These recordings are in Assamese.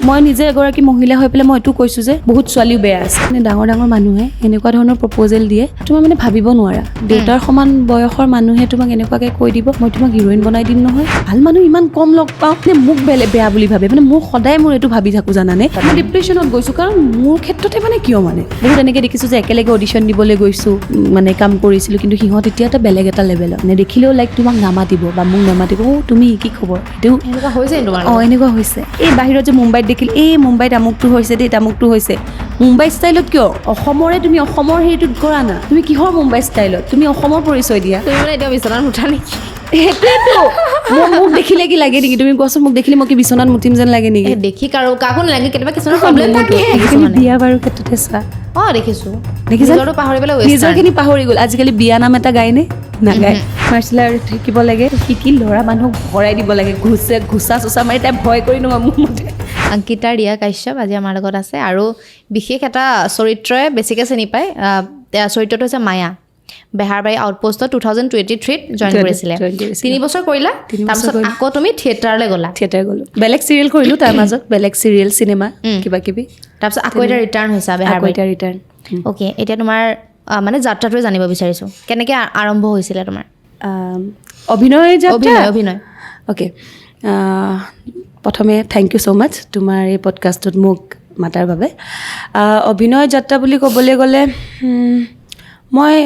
মই নিজে এগৰাকী মহিলা হৈ পেলাই মই এইটো কৈছোঁ যে বহুত ছোৱালীও বেয়া আছে মানে ডাঙৰ ডাঙৰ মানুহে এনেকুৱা ধৰণৰ প্ৰপ'জেল দিয়ে তোমাৰ মানে ভাবিব নোৱাৰা দেউতাৰ সমান বয়সৰ মানুহে তোমাক এনেকুৱাকৈ কৈ দিব মই তোমাক হিৰ'ইন বনাই দিম নহয় ভাল মানুহ ইমান কম লগ পাওঁ নে মোক বেয়া বুলি ভাবে মানে মোৰ সদায় মোৰ এইটো ভাবি থাকোঁ জানানে মই ডিপ্ৰেশ্যনত গৈছোঁ কাৰণ মোৰ ক্ষেত্ৰতে মানে কিয় মানে বহুত এনেকৈ দেখিছোঁ যে একেলগে অডিশ্যন দিবলৈ গৈছোঁ মানে কাম কৰিছিলোঁ কিন্তু সিহঁত এতিয়া এটা বেলেগ এটা লেভেলত মানে দেখিলেও লাইক তোমাক নামাতিব বা মোক নামাতিব তুমি কি খবৰ এইটো এনেকুৱা হৈছে তোমাৰ এনেকুৱা হৈছে এই বাহিৰত যে মুম্বাইত দেখিল এই মুম্বাইত আমুকটো হৈছে দেই তামুকটো হৈছে মুম্বাই ষ্টাইলত কিয় অসমৰে তুমি অসমৰ হেৰিটোত কৰা না তুমি কিহৰ মুম্বাই ষ্টাইলত তুমি অসমৰ পৰিচয় দিয়া তুমি মানে এতিয়া বিচনাত নুঠা নেকি সেইটোৱেতো মোক দেখিলে কি লাগে নেকি তুমি কোৱাচোন মোক দেখিলে মই কি বিচনাত মুতিম যেন লাগে নেকি দেখি কাকো নালাগে কেতিয়াবা কিছুমান প্ৰব্লেম থাকে বিয়া বাৰু ক্ষেত্ৰতে চোৱা দেখিছো দেখিছা নিজৰটো পাহৰি পেলাই নিজৰখিনি পাহৰি গ'ল আজিকালি বিয়া নাম এটা গায়নে নাগায় মাৰ্চেল আৰ্ট শিকিব লাগে শিকি ল'ৰা মানুহক ভৰাই দিব লাগে ঘোচা চোচা মাৰি তাই ভয় কৰি নোহোৱা মোৰ মতে অংকিতা ৰিয়া কাশ্যপ আজি আমাৰ লগত আছে আৰু বিশেষ এটা চৰিত্ৰই বেছিকৈ চিনি পায় চৰিত্ৰটো হৈছে মায়া বেহাৰবাৰী আউটপোষ্টত 2023 জইন কৰিছিলে 3 বছৰ কৰিলা তাৰপিছত আকৌ তুমি থিয়েটাৰলৈ গ'লা থিয়েটাৰ গ'লোঁ বেলেগ চিৰিয়েল কৰিলোঁ তাৰ মাজত বেলেগ চিৰিয়েল চিনেমা কিবা কিবি তাৰপিছত আকৌ এতিয়া ৰিটাৰ্ণ হৈছা বেহাৰবাৰী ৰিটাৰ্ণ অ'কে এতিয়া তোমাৰ মানে যাত্ৰাটোৱে জানিব বিচাৰিছোঁ কেনেকৈ আৰম্ভ হৈছিলে তোমাৰ অভিনয় অভিনয় অ'কে প্ৰথমে থেংক ইউ ছ' মাছ তোমাৰ এই পডকাষ্টটোত মোক মাতাৰ বাবে অভিনয় যাত্ৰা বুলি ক'বলৈ গ'লে মই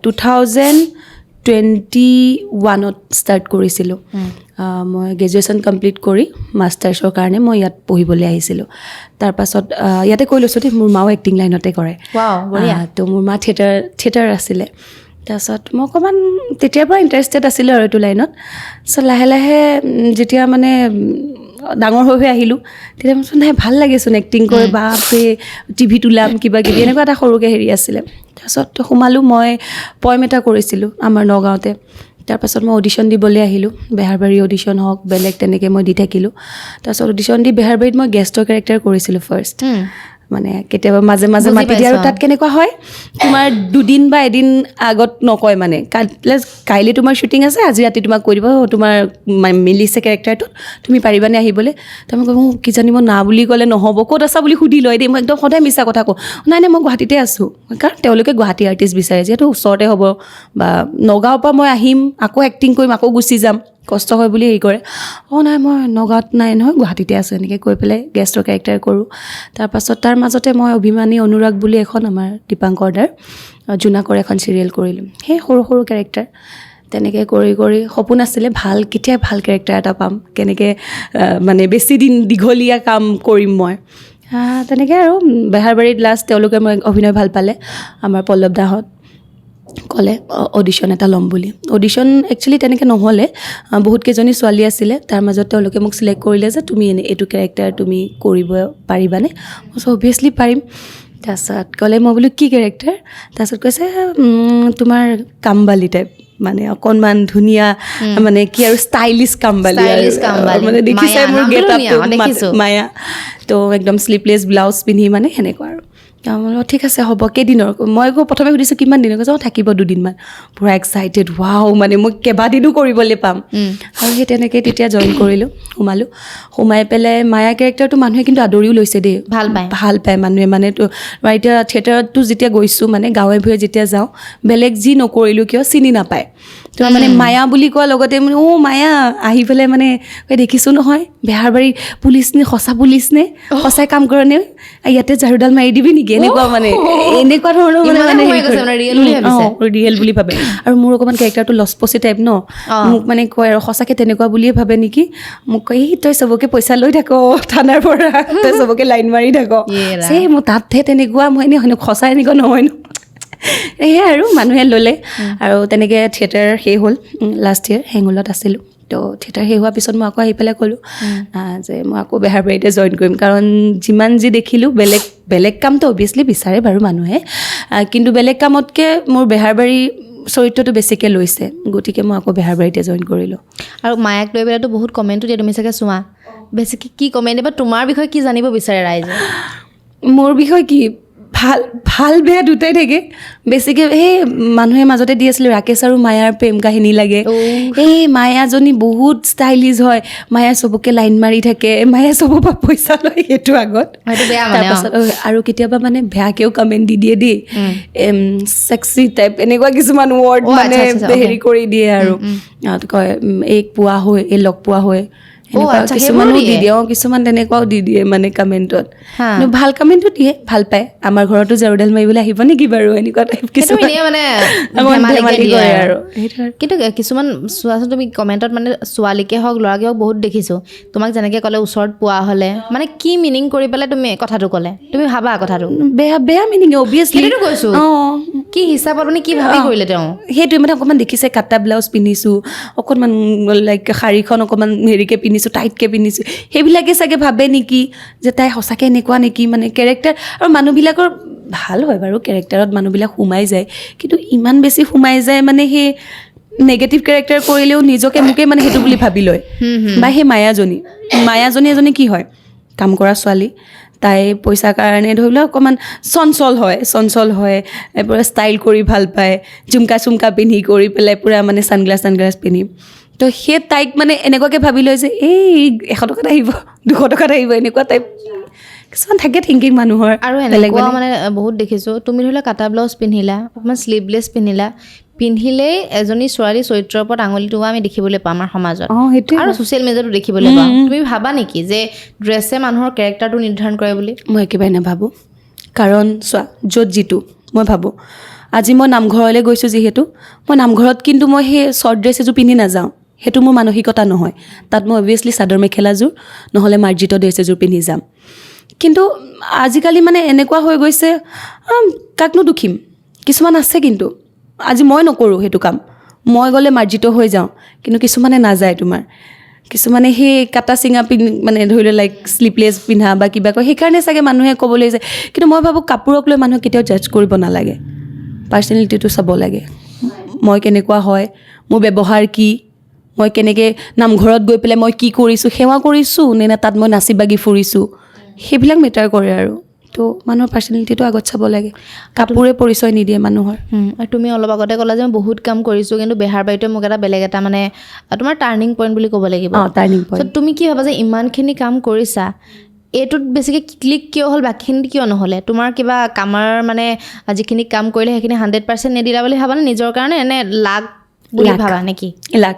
2021ত ষ্টাৰ্ট কৰিছিলোঁ মই গ্ৰেজুৱেশ্যন কমপ্লিট কৰি মাষ্টাৰ্ছৰ কাৰণে মই ইয়াত পঢ়িবলৈ আহিছিলোঁ তাৰপাছত ইয়াতে কৈ লৈছোঁ দেই মোৰ মাও এক্টিং লাইনতে কৰে তো মোৰ মা থিয়েটাৰ আছিলে তাৰপাছত মই অকণমান তেতিয়াৰ পৰা ইণ্টাৰেষ্টেড আছিলোঁ আৰু এইটো লাইনত তাৰপিছত লাহে লাহে যেতিয়া মানে ডাঙৰ হৈ আহিলোঁ তেতিয়া মই নাই ভাল লাগেচোন এক্টিং কৰি বাপৰে টিভিত ওলাম কিবা কিবি এনেকুৱা এটা সৰুকৈ হেৰি আছিলে তাৰপাছত সোমালোঁ মই পইম এটা কৰিছিলোঁ আমাৰ নগাঁৱতে তাৰপাছত মই অডিশ্যন দিবলৈ আহিলোঁ বেহাৰবাৰী অডিশ্যন হওক বেলেগ তেনেকৈ মই দি থাকিলোঁ তাৰপাছত অডিশ্যন দি বেহাৰবাৰীত মই গেষ্টৰ কেৰেক্টাৰ কৰিছিলোঁ ফাৰ্ষ্ট মানে কেতিয়াবা মাজে মাজে মাতি দিয়ে আৰু তাত কেনেকুৱা হয় তোমাৰ দুদিন বা এদিন আগত নকয় মানে কাইলৈ তোমাৰ শ্বুটিং আছে আজি ৰাতি তোমাক কৈ দিব তোমাৰ মিলিছে কেৰেক্টাৰটোত তুমি পাৰিবানে আহিবলৈ তাৰ মই কওঁ কিজানি মই না বুলি ক'লে নহ'ব ক'ত আছা বুলি সুধি লয় দেই মই একদম সদায় মিছা কথা কওঁ নাই মই গুৱাহাটীতে আছোঁ কাৰণ তেওঁলোকে গুৱাহাটী আৰ্টিষ্ট বিচাৰে যিহেতু ওচৰতে হ'ব বা নগাঁৱৰ পৰা মই আহিম আকৌ এক্টিং কৰিম আকৌ গুচি যাম কষ্ট হয় বুলি হেৰি কৰে নাই মই নগাঁৱত নাই নহয় গুৱাহাটীতে আছোঁ এনেকৈ কৈ পেলাই গেষ্টৰ কেৰেক্টাৰ কৰোঁ তাৰপাছত তাৰ মাজতে মই অভিমানী অনুৰাগ বুলি এখন আমাৰ দীপাংকৰ দাৰ জোনাকৰ এখন চিৰিয়েল কৰিলোঁ সেই সৰু সৰু কেৰেক্টাৰ তেনেকৈ কৰি সপোন আছিলে কেতিয়া ভাল কেৰেক্টাৰ এটা পাম কেনেকৈ মানে বেছি দিন দীঘলীয়া কাম কৰিম মই তেনেকৈ আৰু বেহাৰবাৰীত লাষ্ট তেওঁলোকে মই অভিনয় ভাল পালে আমাৰ পল্লৱ দাহঁত ক'লে অডিশ্যন এটা ল'ম বুলি অডিশ্যন একচুৱেলি তেনেকৈ নহ'লে বহুতকেইজনী ছোৱালী আছিলে তাৰ মাজত তেওঁলোকে মোক চিলেক্ট কৰিলে যে তুমি এইটো কেৰেক্টাৰ তুমি কৰিব পাৰিবানে মই অভিয়াছলি পাৰিম তাৰপাছত ক'লে মই বোলো কি কেৰেক্টাৰ তাৰপাছত কৈছে তোমাৰ কামবালি টাইপ মানে অকণমান ধুনীয়া মানে কি আৰু ষ্টাইলিছ কামবালি মানে দেখিছে মোৰ গেটআপটো মায়া তো একদম শ্লিভলেছ ব্লাউজ পিন্ধি মানে সেনেকুৱা আৰু ঠিক আছে হ'ব কেইদিনৰ মই আকৌ প্ৰথমে সুধিছোঁ কিমান দিনৰ কৈছোঁ থাকিব 2 দিনমান পূৰা এক্সাইটেড মানে মই কেইবাদিনো কৰিবলৈ পাম আৰু সেই তেনেকৈ তেতিয়া জইন কৰিলোঁ সোমাই পেলাই মায়া কেৰেক্টাৰটো মানুহে কিন্তু আদৰিও লৈছে দেই ভাল পায় মানুহে মানে তো এতিয়া থিয়েটাৰতো যেতিয়া গৈছোঁ মানে গাঁৱে ভূঞে যেতিয়া যাওঁ বেলেগ যি নকৰিলোঁ কিয় চিনি নাপায় তোমাৰ মানে মায়া বুলি কোৱাৰ লগতে মানে মায়া আহি পেলাই মানে দেখিছোঁ নহয় বেহাৰবাৰীৰ পুলিচ নে সঁচা পুলিচ নে সঁচাই কাম কৰে নে ইয়াতে ঝাৰুডাল মাৰি দিবি নেকি এনেকুৱা মানে এনেকুৱা ধৰণৰ মানে ৰিয়েল বুলি ভাবে আৰু মোৰ অকণমান কেৰেক্টাৰটো লচপচি টাইপ ন মোক মানে কয় আৰু সঁচাকৈ তেনেকুৱা বুলিয়ে ভাবে নেকি মোক কয় তই চবকে পইচা লৈ থাক থানাৰ পৰা তই চবকে লাইন মাৰি থাক মোৰ তাতহে তেনেকুৱা মই এনেই সঁচাই এনেকুৱা নহয় ন সেয়াই আৰু মানুহে ল'লে আৰু তেনেকৈ থিয়েটাৰ শেষ হ'ল লাষ্ট ইয়েৰ হেঙুলত আছিলোঁ তো থিয়েটাৰ শেষ হোৱাৰ পিছত মই আকৌ আহি পেলাই ক'লোঁ যে মই আকৌ বেহাৰবাৰীতে জইন কৰিম কাৰণ যিমান যি দেখিলোঁ বেলেগ কামটো অভিয়াছলি বিচাৰে বাৰু মানুহে কিন্তু বেলেগ কামতকৈ মোৰ বেহাৰবাৰী চৰিত্ৰটো বেছিকৈ লৈছে গতিকে মই আকৌ বেহাৰবাৰীতে জইন কৰিলোঁ আৰু মায়াক লৈ পেলাইতো বহুত কমেণ্টো দিয়ে তুমি চাগে চোৱা বেছিকৈ কি কমেণ্ট বা তোমাৰ বিষয়ে কি জানিব বিচাৰে ৰাইজে মোৰ বিষয়ে কি ভাল ভাল বেয়া দুটাই থাকে বেছিকৈ সেই মানুহে মাজতে দি আছিলোঁ ৰাকেশ আৰু মায়াৰ প্ৰেম কাহিনী লাগে এই মায়াজনী বহুত ষ্টাইলিছ হয় মায়া চবকে লাইন মাৰি থাকে মায়া চবৰ পৰা পইচা লয় সেইটো আগত তাৰপাছত আৰু কেতিয়াবা মানে বেয়াকেও কমেণ্ট দি দিয়ে দেই ছেক্সি টাইপ এনেকুৱা কিছুমান ৱৰ্ড মানে হেৰি কৰি দিয়ে আৰু কয় এক পোৱা হয় এই লগ পোৱা হয় কিছুমানো দি দিয়ে কিছুমান তেনেকুৱাও দি দিয়ে মানে কমেণ্টত ভাল কমেণ্টো দিয়ে ভাল পায় আমাৰ ঘৰতো জেৰুডেল মাৰিবলৈ আহিব নেকি বাৰু এনেকুৱা টাইপ কিছুমান কৰে আৰু কিন্তু কিছুমান চোৱাচোন তুমি কমেণ্টত মানে ছোৱালীকে হওক ল'ৰাকে হওক বহুত দেখিছোঁ তোমাক যেনেকৈ ক'লে ওচৰত পোৱা হ'লে মানে কি মিনিং কৰি পেলাই তুমি কথাটো ক'লে তুমি ভাবা কথাটো বেয়া মিনিং অভিয়াছলি সেইটোতো কৈছোঁ কি হিচাপত মানে কি ভাবি কৰিলে তেওঁ সেইটোৱে মানে অকণমান দেখিছে কাটা ব্লাউজ পিন্ধিছোঁ অকণমান লাইক শাড়ীখন অকণমান হেৰিকৈ পিন্ধিছোঁ টাইটকৈ পিন্ধিছোঁ সেইবিলাকে চাগে ভাবে নেকি যে তাই সঁচাকৈ এনেকুৱা নেকি মানে কেৰেক্টাৰ আৰু মানুহবিলাকৰ ভাল হয় বাৰু কেৰেক্টাৰত মানুহবিলাক সোমাই যায় কিন্তু ইমান বেছি সোমাই যায় মানে সেই নেগেটিভ কেৰেক্টাৰ কৰিলেও নিজকে মোকে মানে সেইটো বুলি ভাবি লয় বা সেই মায়াজনী এজনী কি হয় কাম কৰা ছোৱালী তাই পইচাৰ কাৰণে ধৰি লওক অকণমান চঞ্চল হয় পূৰা ষ্টাইল কৰি ভাল পায় ঝুমকা চুমকা পিন্ধি কৰি পেলাই পূৰা মানে ছানগ্লাছ পিন্ধি তো সেই তাইক মানে এনেকুৱাকৈ ভাবি লয় যে এই 100 টকাত আহিব 200 টকাত আহিব এনেকুৱা টাইপ কিছুমান থাকে থিংকিং মানুহৰ আৰু এনেকুৱা মানে বহুত দেখিছোঁ তুমি ধৰি লওক কাটা ব্লাউজ পিন্ধিলা অকণমান শ্লিভলেছ পিন্ধিলেই এজনী ছোৱালী চৰিত্ৰৰ ওপৰত আঙুলি টোৱা আমি দেখিবলৈ পাম আমাৰ সমাজত আৰু ছ'চিয়েল মিডিয়াতো দেখিবলৈ পাম তুমি ভাবা নেকি যে ড্ৰেছে মানুহৰ কেৰেক্টাৰটো নিৰ্ধাৰণ কৰে বুলি মই একেবাৰে নাভাবোঁ কাৰণ চোৱা য'ত যিটো মই ভাবোঁ আজি মই নামঘৰলৈ গৈছোঁ যিহেতু মই নামঘৰত কিন্তু মই সেই শ্বৰ্ট ড্ৰেছ এযোৰ পিন্ধি নাযাওঁ সেইটো মোৰ মানসিকতা নহয় তাত মই অভিয়াছলি চাদৰ মেখেলাযোৰ নহ'লে মাৰ্জিত ড্ৰেছ এযোৰ পিন্ধি যাম কিন্তু আজিকালি মানে এনেকুৱা হৈ গৈছে কাকনো দুখিম কিছুমান আছে কিন্তু আজি মই নকৰোঁ সেইটো কাম মই গ'লে মাৰ্জিত হৈ যাওঁ কিন্তু কিছুমানে নাযায় তোমাৰ কিছুমানে সেই কাটা চিঙা মানে ধৰি লওক লাইক শ্লিপলেছ পিন্ধা বা কিবা কয় সেইকাৰণে চাগে মানুহে ক'বলৈ যায় কিন্তু মই ভাবোঁ কাপোৰক লৈ মানুহে কেতিয়াও জাজ কৰিব নালাগে পাৰ্চনেলিটিটো চাব লাগে মই কেনেকুৱা হয় মোৰ ব্যৱহাৰ কি মই কেনেকৈ নামঘৰত গৈ পেলাই মই কি কৰিছোঁ সেৱা কৰিছোঁ নে তাত মই নাচি বাগি ফুৰিছোঁ সেইবিলাক মেটাৰ কৰে আৰু তো মানুহৰ পাৰ্চনেলিটিটো আগত চাব লাগে কাপোৰে পৰিচয় নিদিয়ে মানুহৰ আৰু তুমি অলপ আগতে ক'লা যে মই বহুত কাম কৰিছোঁ কিন্তু বেহাৰবাৰীটোৱে মোক এটা বেলেগ এটা মানে তোমাৰ টাৰ্ণিং পইণ্ট বুলি ক'ব লাগিব টাৰ্ণিং পইণ্ট তুমি কি ভাবা যে ইমানখিনি কাম কৰিছা এইটোত বেছিকৈ ক্লিক কিয় হ'ল বাকীখিনি কিয় নহ'লে তোমাৰ কিবা কামৰ মানে যিখিনি কাম কৰিলে সেইখিনি 100% নিদিলা বুলি ভাবানে নিজৰ কাৰণে এনে লাক বুলি ভাবা নেকি লাক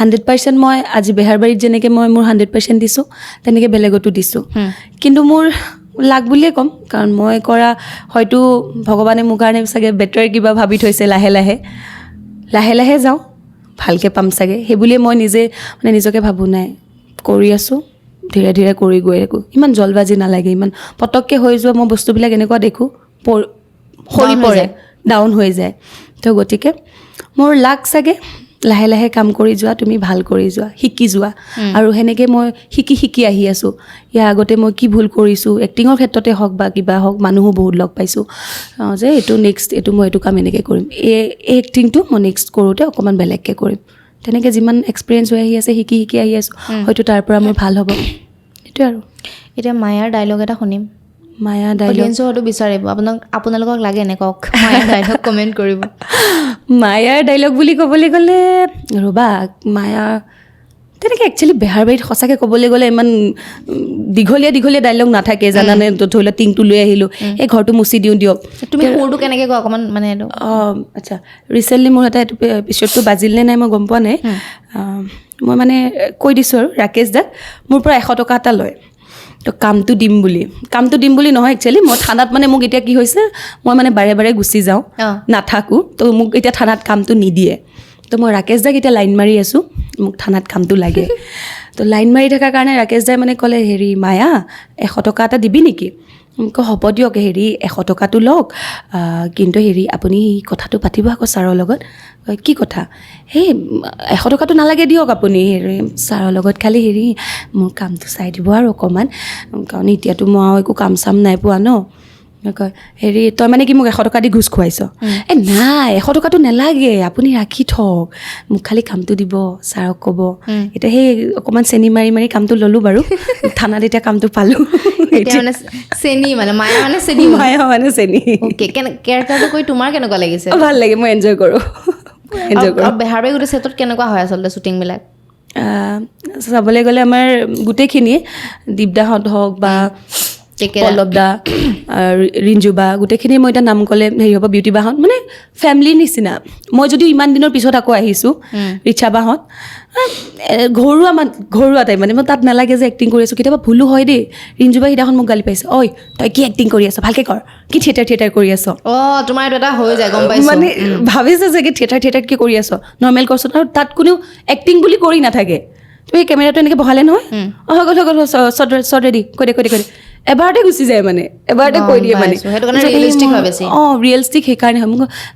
100% মই আজি বেহাৰবাৰীত যেনেকৈ মই মোৰ 100% দিছোঁ তেনেকৈ বেলেগতো দিছোঁ কিন্তু মোৰ লাক বুলিয়ে ক'ম কাৰণ মই কৰা হয়তো ভগৱানে মোৰ কাৰণে চাগে বেটাৰ কিবা ভাবি থৈছে লাহে লাহে যাওঁ ভালকৈ পাম চাগে সেই বুলিয়ে মই মানে নিজকে ভাবোঁ নাই কৰি আছোঁ ধীৰে ধীৰে কৰি গৈ থাকোঁ ইমান জলবাজি নালাগে ইমান পটককৈ হৈ যোৱা মই বস্তুবিলাক এনেকুৱা দেখোঁ সৰি পৰে ডাউন হৈ যায় তো গতিকে মোৰ লাক চাগে লাহে লাহে কাম কৰি যোৱা তুমি ভাল কৰি যোৱা শিকি যোৱা আৰু সেনেকৈ মই শিকি আহি আছোঁ ইয়াৰ আগতে মই কি ভুল কৰিছোঁ এক্টিঙৰ ক্ষেত্ৰতে হওক বা কিবা হওক মানুহো বহুত লগ পাইছোঁ যে এইটো মই এইটো কাম এনেকৈ কৰিম এই এক্টিংটো মই নেক্সট কৰোঁতে অকণমান বেলেগকৈ কৰিম তেনেকৈ যিমান এক্সপিৰিয়েঞ্চ হৈ আহি আছে শিকি আহি আছোঁ হয়তো তাৰ পৰা মোৰ ভাল হ'ব সেইটোৱে আৰু এতিয়া মায়াৰ ডাইলগ এটা শুনিম মায়া ডাইলগ হয়তো বিচাৰিব আপোনালোকক লাগে নে কওক মায়াৰ ডাইলগ কমেণ্ট কৰিব মায়াৰ ডাইলগ বুলি ক'বলৈ গ'লে ৰ'বা মায়া তেনেকৈ একচুৱেলি বেহাৰবাৰীত সঁচাকৈ ক'বলৈ গ'লে ইমান দীঘলীয়া ডাইলগ নাথাকে জানানে ধৰি লওক টিংটো লৈ আহিলোঁ এই ঘৰটো মুচি দিয়ক তুমি সুৰটো কেনেকৈ কোৱা অকণমান মানে এইটো আচ্ছা ৰিচেণ্টলি মোৰ এটা এইটো এপিছ'ডটো বাজিল নে নাই মই গম পোৱা নাই মই মানে কৈ দিছোঁ আৰু ৰাকেশ দাক মোৰ পৰা 100 টকা এটা লয় তো কামটো দিম বুলি নহয় একচুৱেলি মই থানাত মানে মোক এতিয়া কি হৈছে মই মানে বাৰে গুচি যাওঁ নাথাকোঁ তো মোক এতিয়া থানাত কামটো নিদিয়ে তো মই ৰাকেশ দাক এতিয়া লাইন মাৰি আছোঁ মোক থানাত কামটো লাগে তো লাইন মাৰি থকাৰ কাৰণে ৰাকেশ দাই মানে ক'লে হেৰি মায়া 100 টকা এটা দিবি নেকি হ'ব দিয়ক হেৰি 100 টকাটো লওক কিন্তু হেৰি আপুনি কথাটো পাতিব আকৌ ছাৰৰ লগত কি কথা সেই 100 টকাটো নালাগে দিয়ক আপুনি হেৰি ছাৰৰ লগত খালি হেৰি মোৰ কামটো চাই দিব আৰু অকণমান কাৰণ এতিয়াতো মই একো কাম চাম নাই পোৱা ন কয় হেৰি তই মানে কি মোক 100 টকা দি ঘোচ খুৱাইছ নাই 100 টকাটো নালাগে আপুনি ৰাখি থওক মোক খালি কামটো দিব ছাৰক ক'ব এতিয়া সেই অকণমান চেনি মাৰি মাৰি কামটো ল'লোঁ বাৰু থানাত এতিয়া কামটো পালোঁ এতিয়া মানে চেনি মানে মায়া মানে চেনি অ'কে কেৰেক্টাৰটো কৰি তোমাৰ কেনেকুৱা লাগিছে ভাল লাগে মই এনজয় কৰোঁ বেহাৰবাৰী গোটেই ছেটত কেনেকুৱা হয় আচলতে শ্বুটিংবিলাক চাবলৈ গ'লে আমাৰ গোটেইখিনিয়ে দীপদাহঁত হওক বা পল্লৱ দা ৰিঞ্জু বা গোটেইখিনি মই এতিয়া নাম ক'লে হেৰি হ'ব বিউটি বাহঁত মানে ফেমিলিৰ নিচিনা মই যদিও ইমান দিনৰ পিছত আকৌ আহিছোঁ ৰিচা বাহঁত ঘৰুৱা টাইপ মানে মই তাত নালাগে যে এক্টিং কৰি আছোঁ কেতিয়াবা ভুলো হয় দেই ৰিঞ্জু বাই সিদিনাখন মোক গালি পাইছে ঐ তই কি এক্টিং কৰি আছ ভালকৈ কৰ কি থিয়েটাৰ কৰি আছ তোমাৰ এইটো এটা হৈ যায় গম পাইছোঁ মানে ভাবিছে যে কি থিয়েটাৰ কি কৰি আছ নৰ্মেল কৰচোন আৰু তাত কোনেও এক্টিং বুলি কৰি নাথাকে তুমি কেমেৰাটো এনেকৈ বহালে নহয় হৈ গ'ল শ্বৰ্ট ৰেডি কৈ দে এবাৰতে গুচি যায় মানে এবাৰতে কৈ দিয়ে মানে ৰিয়েলিষ্টিক সেইকাৰণে হয়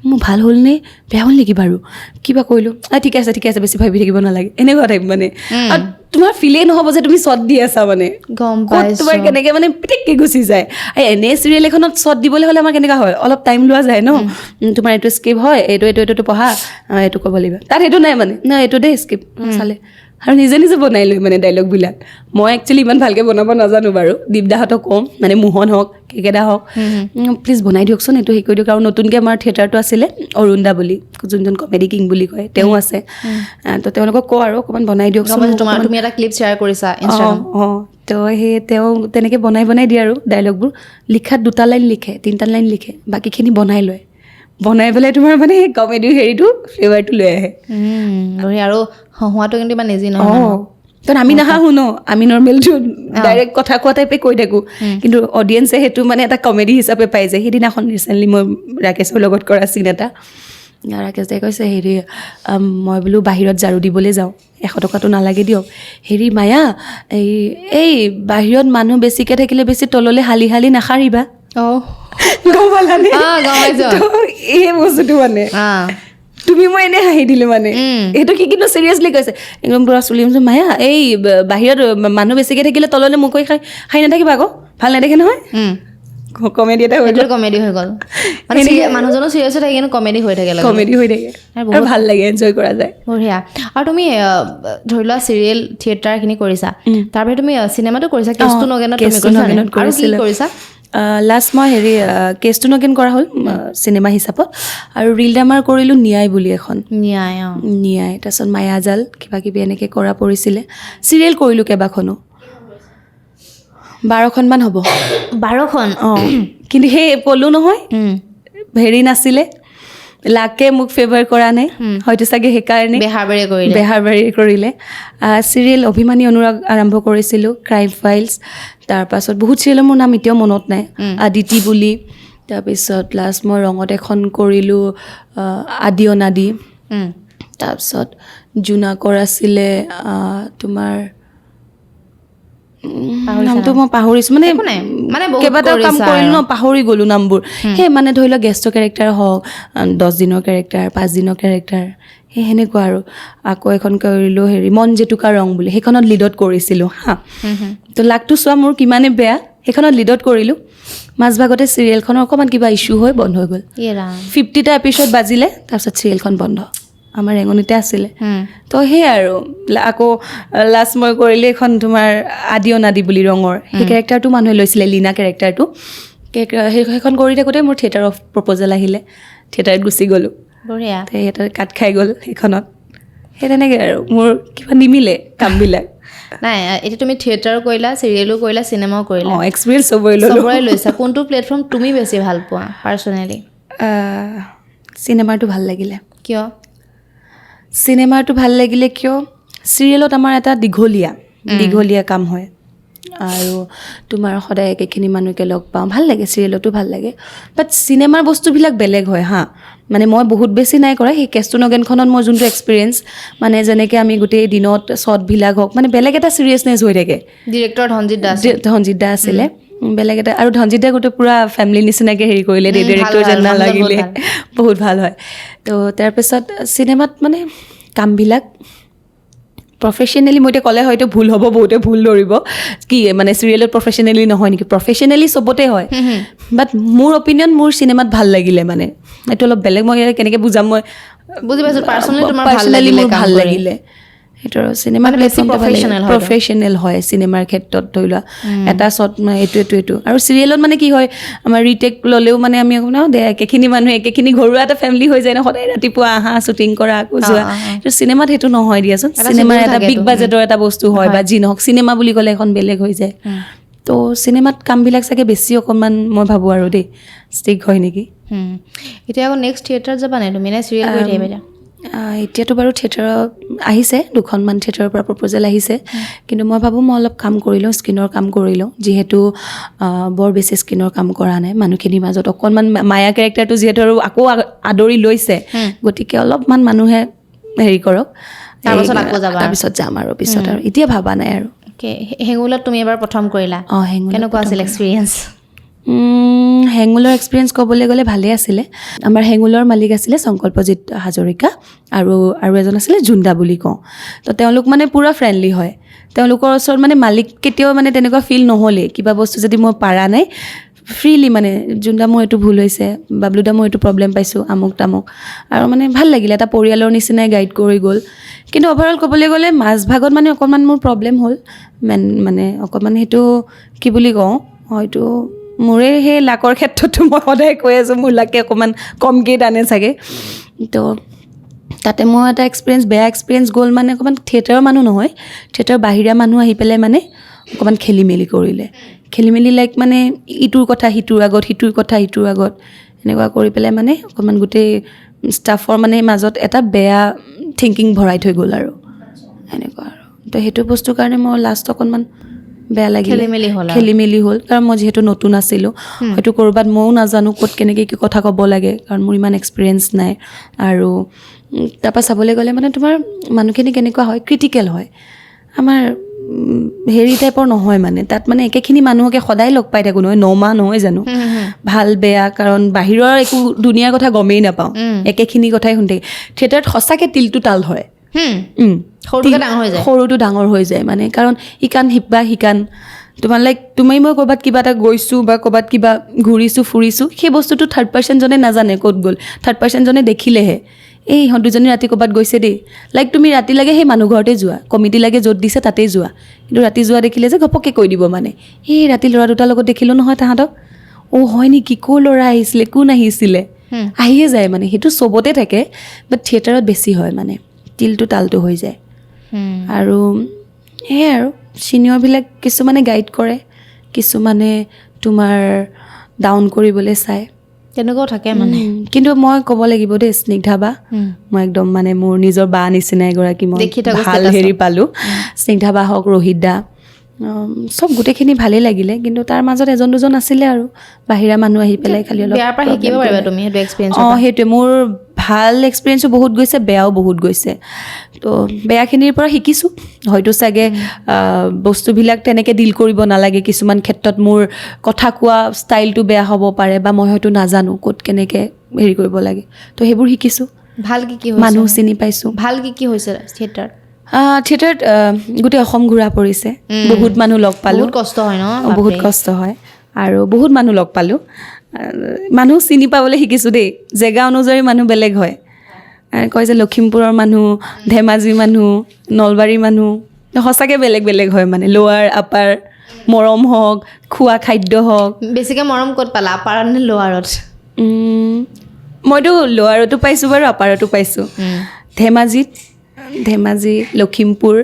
মোক ভাল হ'লনে বেয়া হ'ল নেকি বাৰু কিবা কৰিলোঁ ঠিক আছে বেছি ভাবি থাকিব নালাগে এনেকুৱা টাইপ মানে আৰু তোমাৰ ফিলেই নহ'ব যে তুমি শ্বট দি আছা মানে গম তোমাৰ কেনেকৈ মানে পিটিককৈ গুচি যায় আৰু এনে চিৰিয়েল এখনত শ্বট দিবলৈ হ'লে আমাৰ কেনেকুৱা হয় অলপ টাইম লোৱা যায় ন তোমাৰ এইটো স্ক্ৰিপ্ট হয় এইটো পঢ়া এইটো ক'ব লাগিব তাত সেইটো নাই মানে ন এইটো দেই স্ক্ৰিপ্ট চালে আৰু নিজে বনাই লৈ মানে ডাইলগবিলাক মই একচুৱেলি ইমান ভালকৈ বনাব নাজানো বাৰু দীপদাহঁতক কওঁ মানে মোহন হওক কেকেদা হওক প্লিজ বনাই দিয়কচোন এইটো হেৰি কৰি দিয়ক আৰু নতুনকৈ আমাৰ থিয়েটাৰটো আছিলে অৰুণ দা বুলি যোনজন কমেডি কিং বুলি কয় তেওঁ আছে তো তেওঁলোকক কওঁ আৰু অকণমান বনাই দিয়কচোন তুমি এটা ক্লিপ শ্বেয়াৰ কৰিছা তো সেই তেওঁ তেনেকৈ বনাই দিয়ে আৰু ডাইলগবোৰ লিখাত 2টা লাইন লিখে 3টা লাইন লিখে বাকীখিনি বনাই পেলাই তোমাৰ মানে কমেডিৰ হেৰিটো ফ্লেভাৰটো লৈ আহে আৰু হহুৱাটো কিন্তু ইমান ইজি নহয় কাৰণ আমি নাহাঁহো ন আমি নৰ্মেলটো ডাইৰেক্ট কথা কোৱা টাইপে কৈ থাকোঁ কিন্তু অডিয়েঞ্চে সেইটো মানে এটা কমেডি হিচাপে পাই যায় সেইদিনাখন ৰিচেণ্টলি মই ৰাকেশৰ লগত কৰা চিন এটা ৰাকেশ দাই কৈছে হেৰি মই বোলো বাহিৰত ঝাৰু দিবলৈ যাওঁ 100 টকাটো নালাগে দিয়ক হেৰি মায়া এই বাহিৰত মানুহ বেছিকৈ থাকিলে বেছি তললৈ হালি নাসাৰিবা এই বস্তুটো মানে তুমি মই এনেই হাঁহি দিলোঁ মানে সেইটো কি কিন্তু চিৰিয়াছলি কৈছে একদম পুৰা চলি মায়া এই বাহিৰত মানুহ বেছিকৈ থাকিলে তললৈ মোক কৈ খাই নাথাকিবা আকৌ ভাল নেদেখে নহয় কমেডি এটা হৈ গ'ল মানুহজনো চিৰিয়াছ হৈ থাকে কিন্তু কমেডি হৈ থাকে আৰু ভাল লাগে এনজয় কৰা যায় বঢ়িয়া আৰু তুমি ধৰি লোৱা চিৰিয়েল থিয়েটাৰখিনি কৰিছা তাৰপৰা তুমি চিনেমাটো কৰিছা কেষ্টু নগেনত কৰিছা লাষ্ট মই হেৰি কেষ্টু নগেন কৰা হ'ল চিনেমা হিচাপত আৰু ৰিল ড্ৰামাৰ কৰিলোঁ ন্যায় বুলি এখন ন্যায় তাৰপিছত মায়াজাল কিবাকিবি এনেকৈ কৰা পৰিছিলে চিৰিয়েল কৰিলোঁ কেইবাখনো 12খনমান হ'ব 12খন কিন্তু সেই ক'লোঁ নহয় হেৰি নাছিলে লাকে মোক ফেভাৰ কৰা নাই হয়তো চাগে সেইকাৰণে বেহাৰবাৰী কৰিলে চিৰিয়েল অভিমানী অনুৰাগ আৰম্ভ কৰিছিলোঁ ক্ৰাইম ফাইলছ তাৰপাছত বহুত চিৰিয়েলৰ মোৰ নাম এতিয়াও মনত নাই আদিতি বুলি তাৰপিছত লাষ্ট মই ৰঙত এখন কৰিলোঁ আদি অনাদি তাৰপিছত জোনাকৰ আছিলে তোমাৰ নামটো মই পাহৰিছোঁ মানে কেইবাটাও কাম কৰিলোঁ ন পাহৰি গ'লোঁ নামবোৰ সেই মানে ধৰি লওক গেষ্টৰ কেৰেক্টাৰ হওক 10 দিনৰ কেৰেক্টাৰ 5 দিনৰ কেৰেক্টাৰ সেই সেনেকুৱা আৰু আকৌ এখন কৰিলোঁ হেৰি মন জেতুকা ৰং বুলি সেইখনত লিডত কৰিছিলোঁ তো লাকটো চোৱা মোৰ কিমানে বেয়া সেইখনত লিডত কৰিলোঁ মাজভাগতে চিৰিয়েলখনৰ অকণমান কিবা ইছ্যু হৈ বন্ধ হৈ গ'ল 50টা এপিছ'ড বাজিলে তাৰপিছত চিৰিয়েলখন বন্ধ আমাৰ ৰেঙনিতে আছিলে তো সেই আৰু আকৌ লাষ্ট মই কৰিলোঁ এখন তোমাৰ আদি অনাদি বুলি ৰঙৰ সেই কেৰেক্টাৰটো মানুহে লৈছিলে লীনা কেৰেক্টাৰটো সেইখন কৰি থাকোঁতে মোৰ থিয়েটাৰ অফ প্ৰপ'জেল আহিলে থিয়েটাৰত গুচি গ'লোঁ থিয়েটাৰ কাট খাই গ'ল সেইখনত সেই তেনেকৈ আৰু মোৰ কিবা নিমিলে কামবিলাক নাই এতিয়া তুমি থিয়েটাৰো কৰিলা চিৰিয়েলো কৰিলা চিনেমাও কৰিলা এক্সপিৰিয়েঞ্চ চবৰে লৈছা কোনটো প্লেটফৰ্ম তুমি বেছি ভাল পোৱা পাৰ্চনেলি চিনেমাটো ভাল লাগিলে কিয় চিৰিয়েলত আমাৰ এটা দীঘলীয়া কাম হয় আৰু তোমাৰ সদায় একেখিনি মানুহকে লগ পাওঁ ভাল লাগে চিৰিয়েলতো ভাল লাগে বাট চিনেমাৰ বস্তুবিলাক বেলেগ হয় মানে মই বহুত বেছি নাই কৰা সেই কেষ্টু নগেনখনত মোৰ যোনটো এক্সপিৰিয়েঞ্চ মানে যেনেকৈ আমি গোটেই দিনত শ্বটবিলাক হওক মানে বেলেগ এটা চিৰিয়াছনেছ হৈ থাকে ডিৰেক্টৰ ধনজিত দা আছিলে বেলেগ এটা আৰু ধনজিত দাই গোটেই পূৰা ফেমিলি নিচিনাকৈ হেৰি কৰিলে দেই ডিৰেক্টৰ যেন নালাগিলে বহুত ভাল হয় তো তাৰপিছত চিনেমাত মানে কামবিলাক প্ৰফেশ্যনেলি মই এতিয়া ক'লে হয়তো ভুল হ'ব, বহুতে ভুল ধৰিব কি মানে চিৰিয়েলত প্ৰফেশ্যনেলি নহয় নেকি, প্ৰফেশ্যনেলি চবতে হয়, বাট মোৰ অপিনিয়ন মোৰ চিনেমাত ভাল লাগিলে মানে এইটো অলপ বেলেগ, মই কেনেকৈ বুজাম, মই বুজি পাইছোঁ, পাৰ্চনেলি মোৰ ভাল লাগিলে সেইটো আৰু চিনেমা প্ৰফেশ্যনেল প্ৰফেশ্যনেল হয় চিনেমাৰ ক্ষেত্ৰত ধৰি লোৱা এটা শ্বট এইটো আৰু চিৰিয়েলত মানে কি হয় আমাৰ ৰিটেক ল'লেও মানে আমি দে একেখিনি মানুহ একেখিনি ঘৰুৱা এটা ফেমিলি হৈ যায় ন, সদায় ৰাতিপুৱা আহা শ্বুটিং কৰা আকৌ যোৱা, কিন্তু চিনেমাত সেইটো নহয় দিয়াচোন, চিনেমাৰ এটা বিগ বাজেটৰ এটা বস্তু হয় বা যি নহওক, চিনেমা বুলি ক'লে এখন বেলেগ হৈ যায়, তো চিনেমাত কামবিলাক চাগে বেছি অকণমান মই ভাবোঁ আৰু দেই ষ্টিক হয় নেকি। এতিয়া আকৌ নেক্সট থিয়েটাৰত যাবা নাই তুমি, নে চিৰিয়েল কৰি থাকিবা? এতিয়াতো বাৰু থিয়েটাৰত আহিছে, 2খনমান থিয়েটাৰৰ পৰা প্ৰপ'জেল আহিছে, কিন্তু মই ভাবোঁ মই অলপ কাম কৰি লওঁ, স্কিনৰ কাম কৰি লওঁ, যিহেতু বৰ বেছি স্কিনৰ কাম কৰা নাই, মানুহখিনিৰ মাজত অকণমান মায়া কেৰেক্টাৰটো যিহেতু আৰু আকৌ আদৰি লৈছে, গতিকে অলপমান মানুহে হেৰি কৰক, তাৰপিছত যাম আৰু পিছত আৰু এতিয়া ভাবা নাই আৰু। হেঙুলত তুমি এবাৰ প্ৰথম কৰিলা, কেনেকুৱা আছিল এক্সপিৰিয়েঞ্চ? হেঙুলৰ এক্সপিৰিয়েঞ্চ ক'বলৈ গ'লে ভালেই আছিলে। আমাৰ হেঙুলৰ মালিক আছিলে সংকল্পজিৎ হাজৰিকা আৰু এজন আছিলে জুন্দা বুলি কওঁ, তো তেওঁলোক মানে পূৰা ফ্ৰেণ্ডলি হয়, তেওঁলোকৰ ওচৰত মানে মালিক কেতিয়াও মানে তেনেকুৱা ফিল নহ'লেই, কিবা বস্তু যদি মই পাৰা নাই ফ্ৰীলি মানে জুন্দা মোৰ এইটো ভুল হৈছে, বাবলুদা মই এইটো প্ৰব্লেম পাইছোঁ, আমুক তামুক, আৰু মানে ভাল লাগিলে, এটা পৰিয়ালৰ নিচিনাই গাইড কৰি গ'ল। কিন্তু অভাৰঅল ক'বলৈ গ'লে মাজভাগত মানে অকণমান মোৰ প্ৰব্লেম হ'ল, মানে অকণমান সেইটো কি বুলি কওঁ, হয়তো মোৰে সেই লাকৰ ক্ষেত্ৰতো মই সদায় কৈ আছোঁ মোৰ লাকে অকণমান কমকৈ টানে চাগে, তো তাতে মোৰ এটা বেয়া এক্সপিৰিয়েঞ্চ গ'ল, মানে অকণমান থিয়েটাৰৰ মানুহ নহয়, থিয়েটাৰৰ বাহিৰা মানুহ আহি পেলাই মানে অকণমান খেলি মেলি লাইক মানে ইটোৰ কথা সিটোৰ আগত, সিটোৰ কথা সিটোৰ আগত, এনেকুৱা কৰি পেলাই মানে অকণমান গোটেই ষ্টাফৰ মানে মাজত এটা বেয়া থিংকিং ভৰাই থৈ গ'ল আৰু এনেকুৱা আৰু, তো সেইটো বস্তুৰ কাৰণে মই লাষ্ট অকণমান বেয়া লাগিল, খেলি মেলি হ'ল, কাৰণ মই যিহেতু নতুন আছিলোঁ, হয়তো ক'ৰবাত ময়ো নাজানো ক'ত কেনেকৈ কি কথা ক'ব লাগে, কাৰণ মোৰ ইমান এক্সপিৰিয়েঞ্চ নাই, আৰু তাৰপৰা চাবলৈ গ'লে মানে তোমাৰ মানুহখিনি কেনেকুৱা হয়, ক্ৰিটিকেল হয়, আমাৰ হেৰি টাইপৰ নহয়, মানে তাত মানে একেখিনি মানুহকে সদায় লগ পাই থাকোঁ নহয়, 9 মাহ নহয় জানো, ভাল বেয়া, কাৰণ বাহিৰৰ একো দুনিয়াৰ কথা গমেই নাপাওঁ, একেখিনি কথাই শুনি থাকে, থিয়েটাৰত সঁচাকৈ তিলটো তাল হয়, সৰুটো ডাঙৰ হৈ যায়, মানে কাৰণ শিকান তোমাৰ লাইক তুমি মই ক'ৰবাত কিবা এটা গৈছোঁ বা ক'ৰবাত কিবা ঘূৰিছোঁ ফুৰিছোঁ, সেই বস্তুটো থাৰ্ড পাৰ্চনজনে নাজানে ক'ত গ'ল, থাৰ্ড পাৰ্চনজনে দেখিলেহে এই ইহঁত দুজনী ৰাতি ক'ৰবাত গৈছে দেই, লাইক তুমি ৰাতি লাগে সেই মানুহ ঘৰতে যোৱা, কমিটি লাগে য'ত দিছে তাতেই যোৱা, কিন্তু ৰাতি যোৱা দেখিলে যে ঘপককৈ কৈ দিব, মানে এই ৰাতি ল'ৰা দুটাৰ লগত দেখিলোঁ নহয় তাহাঁতক, অ' হয় নেকি, ক'ৰ ল'ৰা আহিছিলে, কোন আহিছিলে, আহিয়ে যায়, মানে সেইটো চবতে থাকে, বাট থিয়েটাৰত বেছি হয়, মানে তিলটো তালটো হৈ যায়। আৰু সেয়াই আৰু ছিনিয়ৰবিলাক কিছুমানে গাইড কৰে, কিছুমানে তোমাৰ ডাউন কৰিবলৈ চায়, তেনেকুৱাও থাকে মানে। কিন্তু মই ক'ব লাগিব দেই, স্নিগ্ধা বা মই একদম মানে মোৰ নিজৰ বা নিচিনা এগৰাকী মই ভাল হেৰি পালোঁ, স্নিগ্ধা বা হওক, ৰোহিত দা, চব গোটেইখিনি ভালেই লাগিলে, কিন্তু তাৰ মাজত এজন দুজন আছিলে আৰু বাহিৰা মানুহ আহি পেলাই খালি অলপ শিকিব পাৰিবা তুমি সেইটো এক্সপিৰিয়েঞ্চ। সেইটোৱে মোৰ ভাল এক্সপিৰিয়েঞ্চো বহুত গৈছে, বেয়াও বহুত গৈছে, তো বেয়াখিনিৰ পৰা শিকিছোঁ, হয়তো চাগে বস্তুবিলাক তেনেকৈ ডিল কৰিব নালাগে, কিছুমান ক্ষেত্ৰত মোৰ কথা কোৱা ষ্টাইলটো বেয়া হ'ব পাৰে, বা মই হয়তো নাজানো ক'ত কেনেকৈ হেৰি কৰিব লাগে, তো সেইবোৰ শিকিছোঁ। ভাল কি মানুহ চিনি পাইছোঁ। ভাল কি হৈছে থিয়েটাৰত? থিয়েটাৰত গোটেই অসম ঘূৰা পৰিছে, বহুত মানুহ লগ পালোঁ, বহুত কষ্ট হয় ন, বহুত কষ্ট হয়, আৰু বহুত মানুহ লগ পালোঁ, মানুহ চিনি পাবলৈ শিকিছোঁ দেই, জেগা অনুযায়ী মানুহ বেলেগ হয়, কয় যে লখিমপুৰৰ মানুহ, ধেমাজি মানুহ, নলবাৰীৰ মানুহ সঁচাকৈ বেলেগ বেলেগ হয়, মানে লোৱাৰ আপাৰ, মৰম হওক, খোৱা খাদ্য হওক। বেছিকৈ মৰম ক'ত পালা, আপাৰত নে লোৱাৰত? মইতো লোৱাৰতো পাইছোঁ বাৰু, আপাৰতো পাইছোঁ, ধেমাজি, লখিমপুৰ,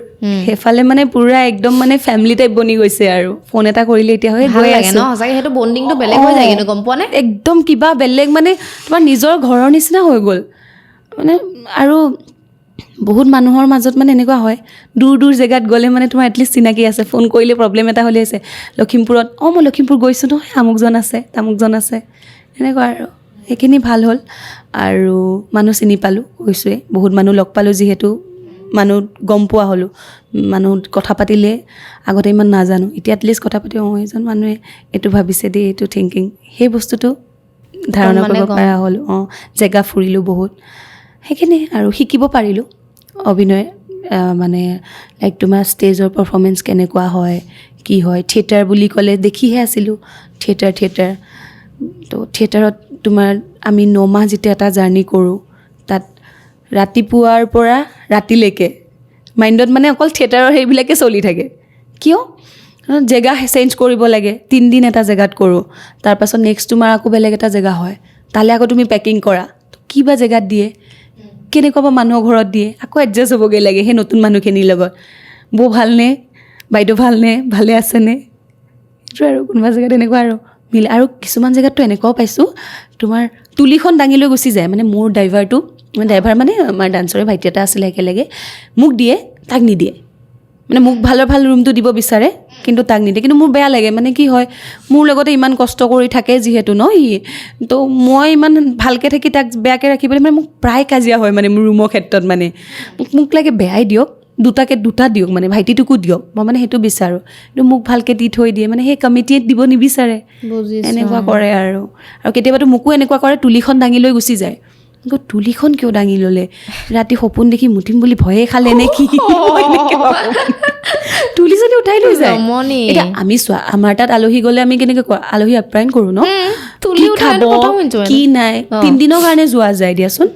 সেইফালে মানে পুৰা একদম মানে ফেমিলি টাইপ বনি গৈছে, আৰু ফোন এটা কৰিলে এতিয়া হয় গৈ আছে, সেইটো বণ্ডিংটো বেলেগ হৈ যায়, কিন্তু গম পোৱা নে, একদম কিবা বেলেগ, মানে তোমাৰ নিজৰ ঘৰৰ নিচিনা হৈ গ'ল, মানে আৰু বহুত মানুহৰ মাজত মানে এনেকুৱা হয়, দূৰ জেগাত গ'লে মানে তোমাৰ এটলিষ্ট চিনাকি আছে, ফোন কৰিলে প্ৰব্লেম এটা হ'লে আছে, লখিমপুৰত মই লখিমপুৰ গৈছোঁ নহয়, আমুকজন আছে তামুকজন আছে, এনেকুৱা আৰু সেইখিনি ভাল হ'ল, আৰু মানুহ চিনি পালোঁ, কৈছোঁৱেই বহুত মানুহ লগ পালোঁ, যিহেতু মানুহ গম পোৱা হ'লোঁ, মানুহ কথা পাতিলে আগতে ইমান নাজানো, এতিয়া এটলিষ্ট কথা পাতি এজন মানুহে এইটো ভাবিছে দেই, এইটো থিংকিং, সেই বস্তুটো ধাৰণা কৰিব পৰা হ'লোঁ, জেগা ফুৰিলোঁ বহুত, সেইখিনি আৰু শিকিব পাৰিলোঁ, অভিনয় মানে লাইক তোমাৰ ষ্টেজৰ পাৰফৰ্মেঞ্চ কেনেকুৱা হয় কি হয় থিয়েটাৰ বুলি ক'লে দেখিহে আছিলোঁ থিয়েটাৰ তো থিয়েটাৰত তোমাৰ আমি 9 মাহ যেতিয়া এটা জাৰ্ণি কৰোঁ তাত ৰাতিপুৱাৰ পৰা ৰাতিলৈকে মাইণ্ডত মানে অকল থিয়েটাৰৰ সেইবিলাকে চলি থাকে কিয় জেগা চেঞ্জ কৰিব লাগে 3 দিন এটা জেগাত কৰোঁ তাৰপাছত নেক্সট তোমাৰ আকৌ বেলেগ এটা জেগা হয় তালৈ আকৌ তুমি পেকিং কৰা কিবা জেগাত দিয়ে কেনেকুৱা বা মানুহৰ ঘৰত দিয়ে আকৌ এডজাষ্ট হ'বগৈ লাগে সেই নতুন মানুহখিনিৰ লগত বৌ ভালনে বাইদেউ ভালনে ভালে আছেনে সেইটো আৰু কোনোবা জেগাত এনেকুৱা আৰু মিলে আৰু কিছুমান জেগাততো এনেকুৱাও পাইছোঁ তোমাৰ তুলিখন দাঙি লৈ গুচি যায় মানে মোৰ ড্ৰাইভাৰ মানে আমাৰ ডান্সৰে ভাইটি এটা আছিলে একেলগে মোক দিয়ে তাক নিদিয়ে মানে মোক ভাল ৰুমটো দিব বিচাৰে কিন্তু তাক নিদিয়ে কিন্তু মোৰ বেয়া লাগে মানে কি হয় মোৰ লগতে ইমান কষ্ট কৰি থাকে যিহেতু ন ই তো মই ইমান ভালকৈ থাকি তাক বেয়াকৈ ৰাখিবলৈ মানে মোক প্ৰায় কাজিয়া হয় মানে মোৰ ৰুমৰ ক্ষেত্ৰত মানে মোক লাগে বেয়াই দিয়ক দুটা দিয়ক মানে ভাইটিটোকো দিয়ক মই মানে সেইটো বিচাৰোঁ কিন্তু মোক ভালকৈ দি থৈ দিয়ে মানে সেই কমিটিয়ে দিব নিবিচাৰে এনেকুৱা কৰে আৰু কেতিয়াবাতো মোকো এনেকুৱা কৰে তুলিখন দাঙি লৈ গুচি যায় তুলিখন কিয় দাঙি ল'লে ৰাতি সপোন দেখি মুঠিম বুলি ভয়ে খালে নে কি তুলি যদি উঠাই লৈ যায় এতিয়া আমি চোৱা আমাৰ তাত আলহী গ'লে আমি কেনেকৈ আলহী আপ্যায়ন কৰোঁ ন কি খাব কি নাই 3 দিনৰ কাৰণে যোৱা যায় দিয়াচোন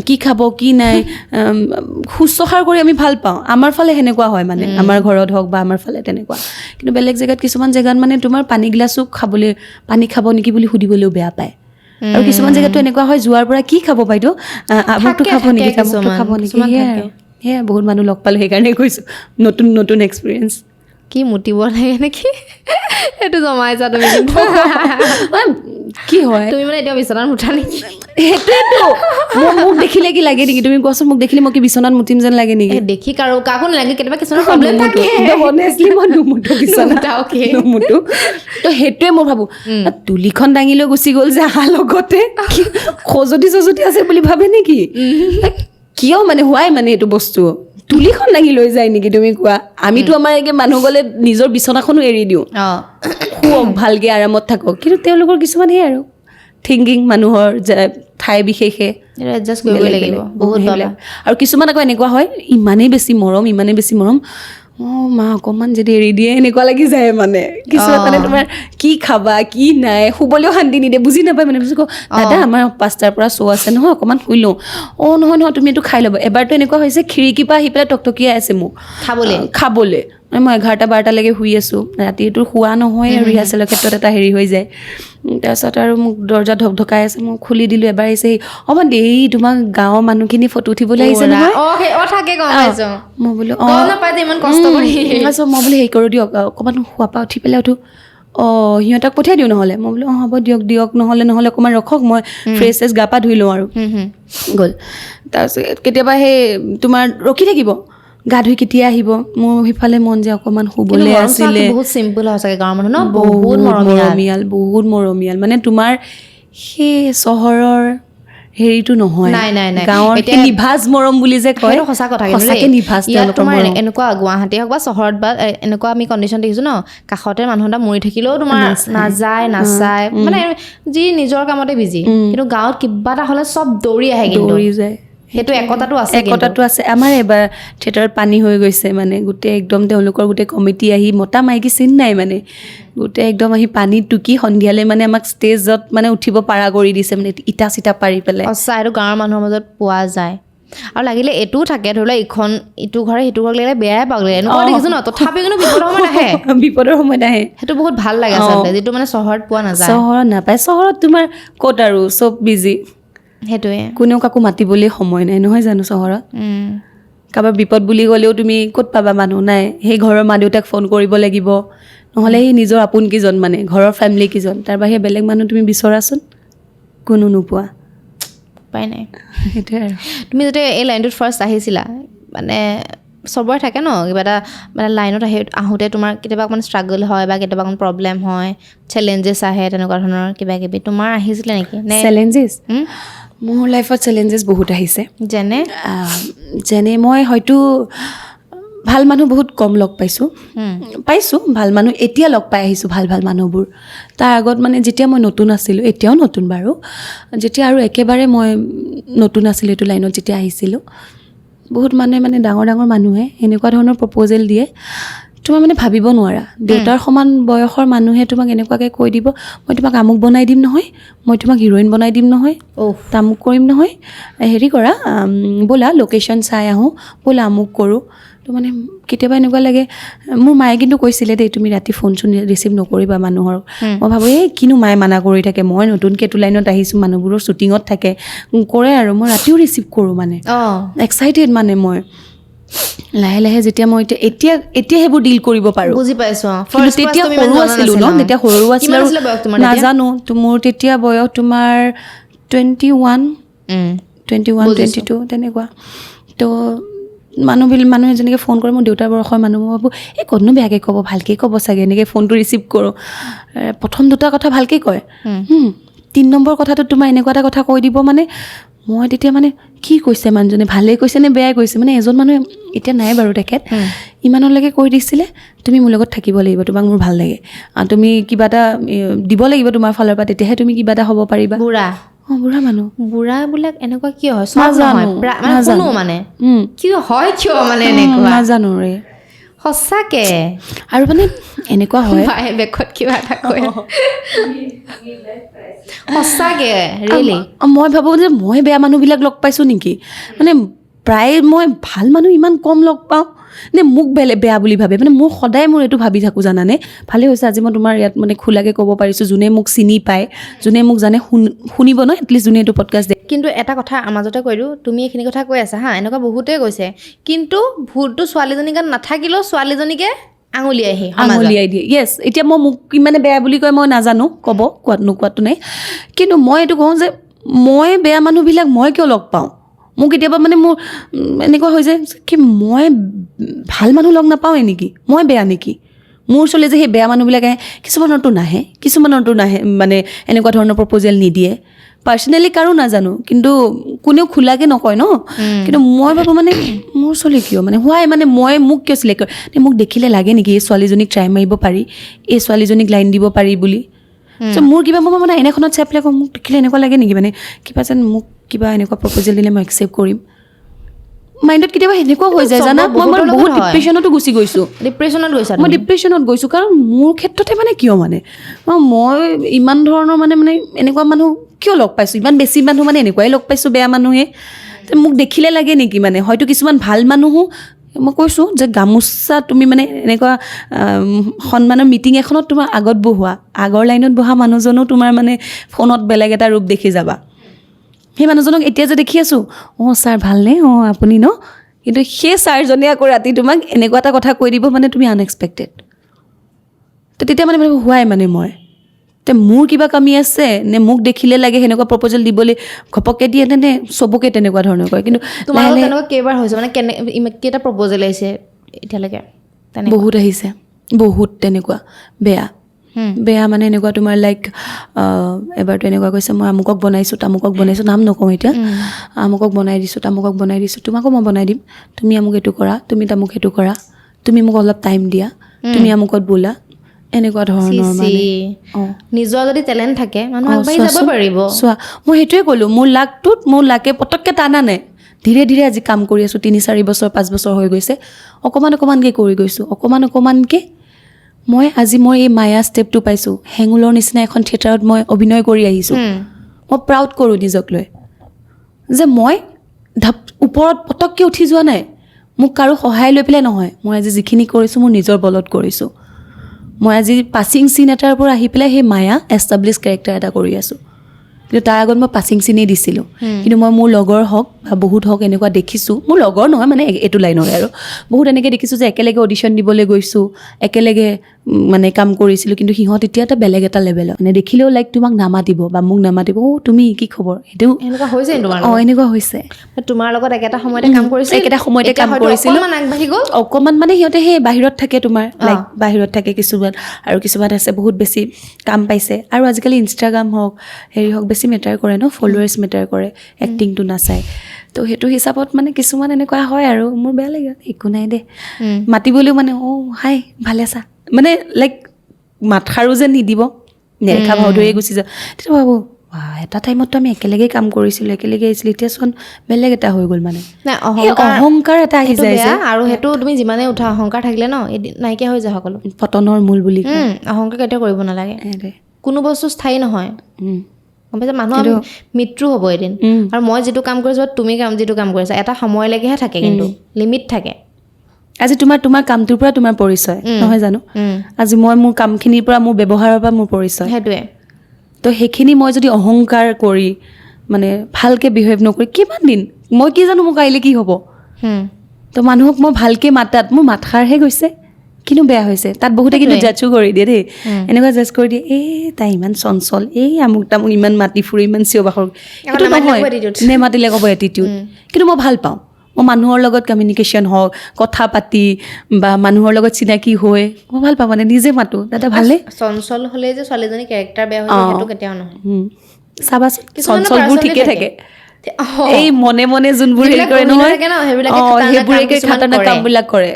কি খাব কি নাই শুশ্ৰূষা কৰি আমি ভাল পাওঁ আমাৰ ফালে সেনেকুৱা হয় মানে আমাৰ ঘৰত হওক বা আমাৰ ফালে তেনেকুৱা কিন্তু বেলেগ জেগাত কিছুমান জেগাত মানে তোমাৰ পানী গিলাচো পানী খাব নেকি বুলি সুধিবলৈও বেয়া পায় আৰু কিছুমান জেগাতো এনেকুৱা হয় যোৱাৰ পৰা কি খাব বাইদেউ আমুকটো খাব নেকি তামুকটো খাব নেকি সেয়া বহুত মানুহ লগ পালোঁ সেইকাৰণে কৈছোঁ নতুন এক্সপিৰিয়েঞ্চ কি মুতিব লাগে নেকি সেইটো জমাইছা তুমি কি হয় তুমি মানে এতিয়া বিচনাত মুঠা নেকি সেইটোৱেতো মোক দেখিলে কি লাগে নেকি তুমি কোৱাচোন মোক দেখিলে মই কি বিচনাত মুতিম যেন লাগে নেকি দেখি কাকো নালাগে কেতিয়াবা কিছুমান প্ৰব্লেম থাকে অনেষ্টলি মই নুমুতো বিচনাত নুমুতো তো সেইটোৱে মই ভাবোঁ তুলিখন দাঙি লৈ গুচি গ'ল যে আহাৰ লগতে খজুতি আছে বুলি ভাবে নেকি কিয় মানে হোৱাই মানে এইটো বস্তু তুলিখন দাঙি লৈ যায় নেকি তুমি কোৱা আমিতো আমাৰ একে মানুহ গ'লে নিজৰ বিচনাখনো এৰি দিওঁ শুৱক ভালকৈ আৰামত থাকক কিন্তু তেওঁলোকৰ কিছুমান সেই আৰু থিংকিং মানুহৰ ঠাই বিশেষে এডজাষ্ট কৰিব লাগিব বহুত আৰু কিছুমান আকৌ এনেকুৱা হয় ইমানেই বেছি মৰম মা অকণমান যদি এৰি দিয়ে এনেকুৱা লাগি যায় মানে কিছুমান মানে তোমাৰ কি খাবা কি নাই শুবলৈও শান্তি নিদিয়ে বুজি নাপায় মানে বুজি কওঁ দাদা আমাৰ 5টাৰ পৰা শ্ব' আছে নহয় অকণমান শুই লওঁ নহয় তুমি এইটো খাই ল'ব এবাৰতো এনেকুৱা হৈছে খিৰিকীৰ পৰা আহি পেলাই টকটকিয়াই আছে মোক খাবলৈ মই 11-12লৈকে শুই আছোঁ ৰাতিটো শোৱা নহয় আৰু ৰিহাৰ্চেলৰ ক্ষেত্ৰত এটা হেৰি হৈ যায় তাৰপিছত আৰু মোক দৰ্জা ঢকঢকাই আছে মই খুলি দিলোঁ এবাৰ আহিছে অকণমান দেৰি তোমাক গাঁৱৰ মানুহখিনি ফটো উঠিবলৈ আহিছে নহয় মই বোলো মই বোলো হেৰি কৰোঁ দিয়ক অকণমান শোৱাৰ পৰা উঠি পেলাই উঠোঁ সিহঁতক পঠিয়াই দিওঁ নহ'লে মই বোলো হ'ব দিয়ক নহ'লে অকণমান ৰখক মই ফ্ৰেছ গা পা ধুই লওঁ আৰু গ'ল তাৰপিছত কেতিয়াবা সেই তোমাৰ ৰখি থাকিব গা ধুই কেতিয়া আহিব মোৰ সিফালে মন যে অকণমান শুবলৈ আছিলে বহুত চিম্পল হয় চাগে গাঁৱৰ মানুহ ন বহুত মৰমীয়াল মানে তোমাৰ সেই চহৰৰ হেৰিটো নহয় গাঁৱৰ নিভাজ মৰম বুলি যে কয় সঁচা কথা নিভাজ তোমাৰ এনেকুৱা গুৱাহাটী হওক বা চহৰত বা এনেকুৱা আমি কণ্ডিশ্যন দেখিছোঁ ন কাষতে মানুহ এটা মৰি থাকিলেও তোমাৰ নাযায় নাচায় মানে যি নিজৰ কামতে বিজি কিন্তু গাঁৱত কিবা এটা হ'লে চব দৌৰি আহে দৌৰি যায় সেইটো একতাটো আছে আমাৰ এবাৰ থিয়েটাৰত পানী হৈ গৈছে মানে গোটেই একদম তেওঁলোকৰ গোটেই কমিটি আহি মতা মাইকী চিন নাই মানে গোটেই একদম আহি পানীত টুকি সন্ধিয়ালৈ মানে আমাক ষ্টেজত মানে উঠিব পাৰা কৰি দিছে মানে ইটা চিটা পাৰি পেলাই সঁচা এইটো গাঁৱৰ মানুহৰ মাজত পোৱা যায় আৰু লাগিলে এইটোও থাকে ধৰি লোৱা ইটো ঘৰে সিটো ঘৰ লাগিলে বেয়াই পাক লাগে এনেকুৱা দেখিছোঁ ন তথাপি কিন্তু বিপদৰ সময়ত আহে সেইটো বহুত ভাল লাগে আচলতে যিটো মানে চহৰত পোৱা নাযায় চহৰত নাপায় চহৰত তোমাৰ ক'ত আৰু চব বিজি সেইটোৱে কোনেও কাকো মাতিবলৈ সময় নাই নহয় জানো চহৰত কাৰোবাৰ বিপদ বুলি গ'লেও তুমি ক'ত পাবা মানুহ নাই সেই ঘৰৰ মা দেউতাক ফোন কৰিব লাগিব নহ'লে সেই নিজৰ আপোন কিজন মানে ঘৰৰ ফেমিলি কিজন তাৰ বাহিৰে বেলেগ মানুহ তুমি বিচৰাচোন কোনো নোপোৱা উপায় নাই সেইটোৱে আৰু তুমি যেতিয়া এই লাইনটোত ফাৰ্ষ্ট আহিছিলা মানে চবৰে থাকে ন কিবা এটা মানে লাইনত আহোঁতে তোমাৰ কেতিয়াবা অকণমান ষ্ট্ৰাগল হয় বা কেতিয়াবা অকণমান প্ৰব্লেম হয় চেলেঞ্জেছ আহে তেনেকুৱা ধৰণৰ কিবা কিবি তোমাৰ আহিছিলে নেকি চেলেঞ্জেছ মোৰ লাইফত চেলেঞ্জেছ বহুত আহিছে যেনে মই হয়তো ভাল মানুহ বহুত কম লগ পাইছোঁ ভাল মানুহ এতিয়া লগ পাই আহিছোঁ ভাল মানুহবোৰ তাৰ আগত মানে যেতিয়া মই নতুন আছিলোঁ এতিয়াও নতুন বাৰু যেতিয়া আৰু একেবাৰে মই নতুন আছিলোঁ এইটো লাইনত যেতিয়া আহিছিলোঁ বহুত মানুহে মানে ডাঙৰ ডাঙৰ মানুহে এনেকুৱা ধৰণৰ প্ৰপ'জেল দিয়ে তোমাৰ মানে ভাবিব নোৱাৰা দেউতাৰ সমান বয়সৰ মানুহে তোমাক এনেকুৱাকৈ কৈ দিব মই তোমাক আমুক বনাই দিম নহয় মই তোমাক হিৰ'ইন বনাই দিম নহয় তামুক কৰিম নহয় হেৰি কৰা ব'লা লোকেশ্যন চাই আহোঁ ব'লা আমুক কৰোঁ তো মানে কেতিয়াবা এনেকুৱা লাগে মোৰ মায়ে কিন্তু কৈছিলে দেই তুমি ৰাতি ফোন চোন ৰিচিভ নকৰিবা মানুহৰ মই ভাবোঁ এই কিনো মায়ে মানা কৰি থাকে মই নতুনকৈ এইটো লাইনত আহিছোঁ মানুহবোৰৰ শ্বুটিঙত থাকে কৰে আৰু মই ৰাতিও ৰিচিভ কৰোঁ মানে এক্সাইটেড মানে মই লাহে লাহে যেতিয়া মই এতিয়া সেইবোৰ ডিল কৰিব পাৰোঁ বুজি পাইছোঁ তেতিয়া সৰু আছিলোঁ ন তেতিয়া সৰু আছিলোঁ নাজানো তো মোৰ তেতিয়া বয়স তোমাৰ 21-22 তেনেকুৱা তো মানুহে যেনেকৈ ফোন কৰে মোৰ দেউতাৰ বয়সৰ মানুহ মই ভাবোঁ এই ক'তনো বেয়াকৈ ক'ব ভালকৈ ক'ব চাগে এনেকৈ ফোনটো ৰিচিভ কৰোঁ প্ৰথম দুটা কথা ভালকৈ কয় 3 নম্বৰ কথাটো তোমাৰ এনেকুৱা এটা কথা কৈ দিব মানে মই তেতিয়া মানে কি কৈছে মানুহজনে ভালেই কৈছে নে বেয়াই কৈছে মানে এজন মানুহে এতিয়া নাই বাৰু তেখেত ইমানলৈকে কৈ দিছিলে তুমি মোৰ লগত থাকিব লাগিব তোমাক মোৰ ভাল লাগে তুমি কিবা এটা দিব লাগিব তোমাৰ ফালৰ পৰা তেতিয়াহে তুমি কিবা এটা হ'ব পাৰিবা বুঢ়া মানুহ বুঢ়াবিলাক এনেকুৱা কিয় হয় নাজানো ৰে সঁচাকে আৰু মানে এনেকুৱা হয় বেকত কিবা এটা কয় সঁচাকে ৰিয়েলি মই ভাবোঁ যে মই বেয়া মানুহবিলাক লগ পাইছোঁ নেকি মানে প্ৰায় মই ভাল মানুহ ইমান কম লগ পাওঁ নে মোক বেয়া বুলি ভাবে মানে মোৰ সদায় মোৰ এইটো ভাবি থাকোঁ জানানে ভালেই হৈছে আজি মই তোমাৰ ইয়াত মানে খোলাকৈ ক'ব পাৰিছোঁ যোনে মোক চিনি পায় যোনে মোক জানে শুনিব ন এটলিষ্ট যোনে এইটো পডকাষ্ট দিয়ে কিন্তু এটা কথা মাজতে কৈ দিওঁ তুমি এইখিনি কথা কৈ আছা হা এনেকুৱা বহুতেই কৈছে কিন্তু ভূতটো ছোৱালীজনীৰ গাত নাথাকিলেও ছোৱালীজনীকে আঙুলিয়াই দিয়ে য়েছ এতিয়া মই মোক কিমানে বেয়া বুলি কয় মই নাজানো ক'ব নোকোৱাটো নাই কিন্তু মই এইটো কওঁ যে মই বেয়া মানুহবিলাক মই কিয় লগ পাওঁ মোক কেতিয়াবা মানে মোৰ এনেকুৱা হৈ যায় কি মই ভাল মানুহ লগ নাপাওঁৱে নেকি মই বেয়া নেকি মোৰ ওচৰলৈ যে সেই বেয়া মানুহবিলাক আহে কিছুমানৰতো নাহে মানে এনেকুৱা ধৰণৰ প্ৰপ'জেল নিদিয়ে পাৰ্চনেলি কাৰো নাজানো কিন্তু কোনেও খোলাকৈ নকয় ন কিন্তু মই ভাবোঁ মানে মোৰ ওচৰলৈ কিয় মানে হোৱাই মানে মোক কিয় চিলেক্ট কৰে মোক দেখিলে লাগে নেকি এই ছোৱালীজনীক ট্ৰাই মাৰিব পাৰি এই ছোৱালীজনীক লাইন দিব পাৰি বুলি মোৰ কিবা মই মানে এনেখনত চাই পেলাই মোক দেখিলে এনেকুৱা লাগে নেকি মানে কিবা যেন মোক কিবা এনেকুৱা প্ৰপ'জেল দিলে মই একচেপ্ট কৰিম মাইণ্ডত কেতিয়াবা সেনেকুৱা হৈ যায় জানা মই বহুত ডিপ্ৰেশ্যনতো গুচি গৈছোঁ মই ডিপ্ৰেশ্যনত গৈছোঁ কাৰণ মোৰ ক্ষেত্ৰতে মানে কিয় মানে মই ইমান ধৰণৰ মানে এনেকুৱা মানুহ কিয় লগ পাইছোঁ ইমান বেছি মানুহ মানে এনেকুৱাই লগ পাইছোঁ বেয়া মানুহে মোক দেখিলে লাগে নেকি মানে হয়তো কিছুমান ভাল মানুহো মই কৈছোঁ যে গামোচা তুমি মানে এনেকুৱা সন্মানৰ মিটিং এখনত তোমাৰ আগত বহোৱা আগৰ লাইনত বহা মানুহজনো তোমাৰ মানে ফোনত বেলেগ এটা ৰূপ দেখি যাবা সেই মানুহজনক এতিয়া যে দেখি আছোঁ ছাৰ ভালনে আপুনি ন কিন্তু সেই ছাৰজনে আকৌ ৰাতি তোমাক এনেকুৱা এটা কথা কৈ দিব মানে তুমি আনএক্সপেক্টেড তো তেতিয়া মানে হোৱাই মানে মই মোৰ কিবা কমি আছে নে মোক দেখিলে লাগে সেনেকুৱা প্ৰপ'জেল দিবলৈ ঘপককৈ দিয়ে নে চবকে তেনেকুৱা ধৰণৰ কয় কিন্তু তোমাৰ তেনেকুৱা কেইবাৰ হৈছে মানে কেইটা প্ৰপ'জেল আহিছে এতিয়ালৈকে বহুত আহিছে বহুত তেনেকুৱা বেয়া মানে এনেকুৱা তোমাৰ লাইক এবাৰতো এনেকুৱা কৈছে মই আমুকক বনাইছোঁ তামুকক বনাইছোঁ নাম নকওঁ এতিয়া আমুকক বনাই দিছোঁ তামুকক বনাই দিছোঁ তোমাকো মই বনাই দিম তুমি আমুক এইটো কৰা তুমি তামুক সেইটো কৰা তুমি মোক অলপ টাইম দিয়া তুমি আমুকত বোলা এনেকুৱা ধৰণৰ মানে নিজৰ যদি টেলেণ্ট থাকে মানুহ আগবাঢ়ি যাব পাৰিব চোৱা মই সেইটোৱে ক'লোঁ মোৰ লাকে পটককৈ টানা নাই ধীৰে ধীৰে আজি কাম কৰি আছোঁ 3-4 বছৰ 5 বছৰ হৈ গৈছে অকণমানকৈ কৰি গৈছোঁ অকণমানকৈ মই আজি এই মায়া ষ্টেপটো পাইছোঁ হেঙুলৰ নিচিনা এখন থিয়েটাৰত মই অভিনয় কৰি আহিছোঁ মই প্ৰাউড কৰোঁ নিজক লৈ যে মই ওপৰত পটককৈ উঠি যোৱা নাই মোক কাৰো সহায় লৈ পেলাই নহয় মই আজি যিখিনি কৰিছোঁ মোৰ নিজৰ বলত কৰিছোঁ মই আজি পাছিং চিন এটাৰ পৰা আহি পেলাই সেই মায়া এষ্টাব্লিছ কেৰেক্টাৰ এটা কৰি আছোঁ কিন্তু তাৰ আগত মই পাছিং চিনেই দিছিলোঁ কিন্তু মই মোৰ লগৰ হওক বা বহুত হওক এনেকুৱা দেখিছোঁ মোৰ লগৰ নহয় মানে এইটো লাইনৰে আৰু বহুত এনেকৈ দেখিছোঁ যে একেলগে অডিশ্যন দিবলৈ গৈছোঁ একেলগে মানে কাম কৰিছিলোঁ কিন্তু সিহঁত এতিয়া এটা বেলেগ এটা লেভেলৰ মানে দেখিলেও লাইক তোমাক নামাতিব বা মোক নামাতিব তুমি কি খবৰ সেইটো এনেকুৱা হৈছে এনেকুৱা হৈছে তোমাৰ লগত একেটা সময়তে কাম কৰিছিলোঁ অকণমান মানে সিহঁতে সেই বাহিৰত থাকে তোমাৰ লাইক বাহিৰত থাকে কিছুমান আৰু কিছুমান আছে বহুত বেছি কাম পাইছে আৰু আজিকালি ইনষ্টাগ্ৰাম হওক হেৰি হওক বেছি মেটাৰ কৰে ন ফলোৱাৰ্ছ মেটাৰ কৰে এক্টিংটো নাচায় তো সেইটো হিচাপত মানে কিছুমান এনেকুৱা হয় আৰু মোৰ বেয়া লাগে একো নাই দে মাতিবলৈও মানে হাই ভালে আছা মানে লাইক মাতষাৰো যে নিদিব নেদেখা ভাও ধৰিয়ে গুচি যাওঁ তেতিয়া ভাবোঁ এটা টাইমততো আমি একেলগে কাম কৰিছিলোঁ, একেলগে আহিছিলোঁ, এতিয়াচোন বেলেগ এটা হৈ গ'ল মানে নাই অহংকাৰ এটা আহি যায় যে, আৰু সেইটো তুমি যিমানে উঠা অহংকাৰ থাকিলে ন নাইকিয়া হৈ যায় সকলো, পতনৰ মূল বুলি অহংকাৰ কেতিয়াও কৰিব নালাগে, কোনো বস্তু স্থায়ী নহয় গম পাইছা, মানুহৰ মৃত্যু হ'ব এদিন, আৰু মই যিটো কাম কৰিছোঁ তুমি যিটো কাম কৰিছা এটা সময়লৈকেহে থাকে, কিন্তু লিমিট থাকে। আজি তোমাৰ কামটোৰ পৰা তোমাৰ পৰিচয় নহয় জানো, আজি মই মোৰ কামখিনিৰ পৰা মোৰ ব্যৱহাৰৰ পৰা মোৰ পৰিচয়, সেইটোৱে। তো সেইখিনি মই যদি অহংকাৰ কৰি মানে ভালকৈ বিহেভ নকৰি কিমান দিন, মই কি জানো মোৰ কাইলৈ কি হ'ব, তো মানুহক মই ভালকৈ মাতাত মোৰ মাতষাৰহে গৈছে, কিন্তু বেয়া হৈছে, তাত বহুতে কিন্তু জাজো কৰি দিয়ে দেই, এনেকুৱা জাজ কৰি দিয়ে, এই তাই ইমান চঞ্চল, এই আমুক তামুক ইমান মাতি ফুৰি ইমান চিঞৰ বাখৰ, সেইটো নহয়, নেমাতিলে ক'ব এটিটিউড, কিন্তু মই ভাল পাওঁ, মই মানুহৰ লগত কমিউনিকেশ্যন হওক, কথা পাতি বা মানুহৰ লগত চিনাকি হৈ মই ভাল পাওঁ, মানে নিজে মাতোঁ, দাদা ভালে। চঞ্চল হ'লে যে ছোৱালীজনী কেৰেক্টাৰ বেয়া হৈ যায় সেইটো কেতিয়াও নহয়, চাবাচোন চঞ্চলবোৰ ঠিকে থাকে, এই মনে মনে যোনবোৰ হেৰি কৰে নহয় সেইবোৰে খাতাৰনাক কামবিলাক কৰে,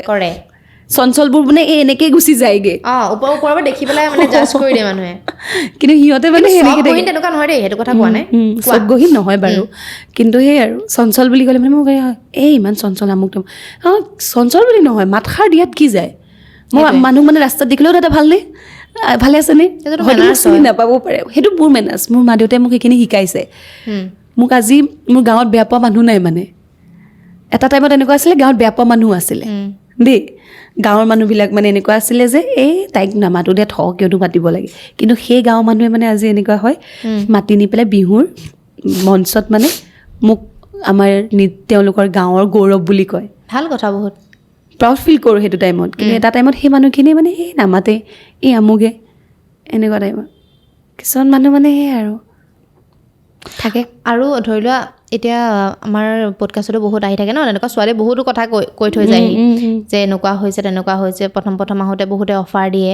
চঞ্চলবোৰ মানে এই এনেকেই গুচি যায়গে, ওপৰৰ পৰা দেখি পেলাই মানে জাজ কৰি দিয়ে মানুহে, কিন্তু সিহঁতে মানে তেনেকুৱা নহয় দেই, সেইটো কথা কোৱা নাই, চবগহীন নহয় বাৰু, কিন্তু সেই আৰু চঞ্চল বুলি ক'লে মানে মোক এই ইমান চঞ্চল আমুক চঞ্চল বুলি নহয়, মাতষাৰ দিয়াত কি যায়, মই মানুহ মানে ৰাস্তাত দেখিলেও দাদা ভালনে, ভালে আছেনে, হয়তো চিনি নাপাবও পাৰে, সেইটো মোৰ মেনাৰ্ছ, মোৰ মা দেউতাই মোক সেইখিনি শিকাইছে, মোক আজি মোৰ গাঁৱত বেয়া পোৱা মানুহ নাই, মানে এটা টাইমত এনেকুৱা আছিলে গাঁৱত বেয়া পোৱা মানুহ আছিলে দেই, গাঁৱৰ মানুহবিলাক মানে এনেকুৱা আছিলে যে এই তাইক নামাতো দে কিয়নো মাতিব লাগে, কিন্তু সেই গাঁৱৰ মানুহে মানে আজি এনেকুৱা হয় মাতি নি পেলাই বিহুৰ মঞ্চত মানে মোক আমাৰ তেওঁলোকৰ গাঁৱৰ গৌৰৱ বুলি কয়, ভাল কথা, বহুত প্ৰাউড ফিল কৰোঁ সেইটো টাইমত, কিন্তু এটা টাইমত সেই মানুহখিনি মানে এই নামাতে, এই আমুকে এনেকুৱা টাইমত কিছুমান মানুহ মানে সেই আৰু থাকে। আৰু ধৰি লোৱা এতিয়া আমাৰ পডকাষ্টতো বহুত আহি থাকে ন, এনেকুৱা ছোৱালীয়ে বহুতো কথা কৈ থৈ যায় যে এনেকুৱা হৈছে তেনেকুৱা হৈছে, প্ৰথম আহোঁতে বহুতে অফাৰ দিয়ে,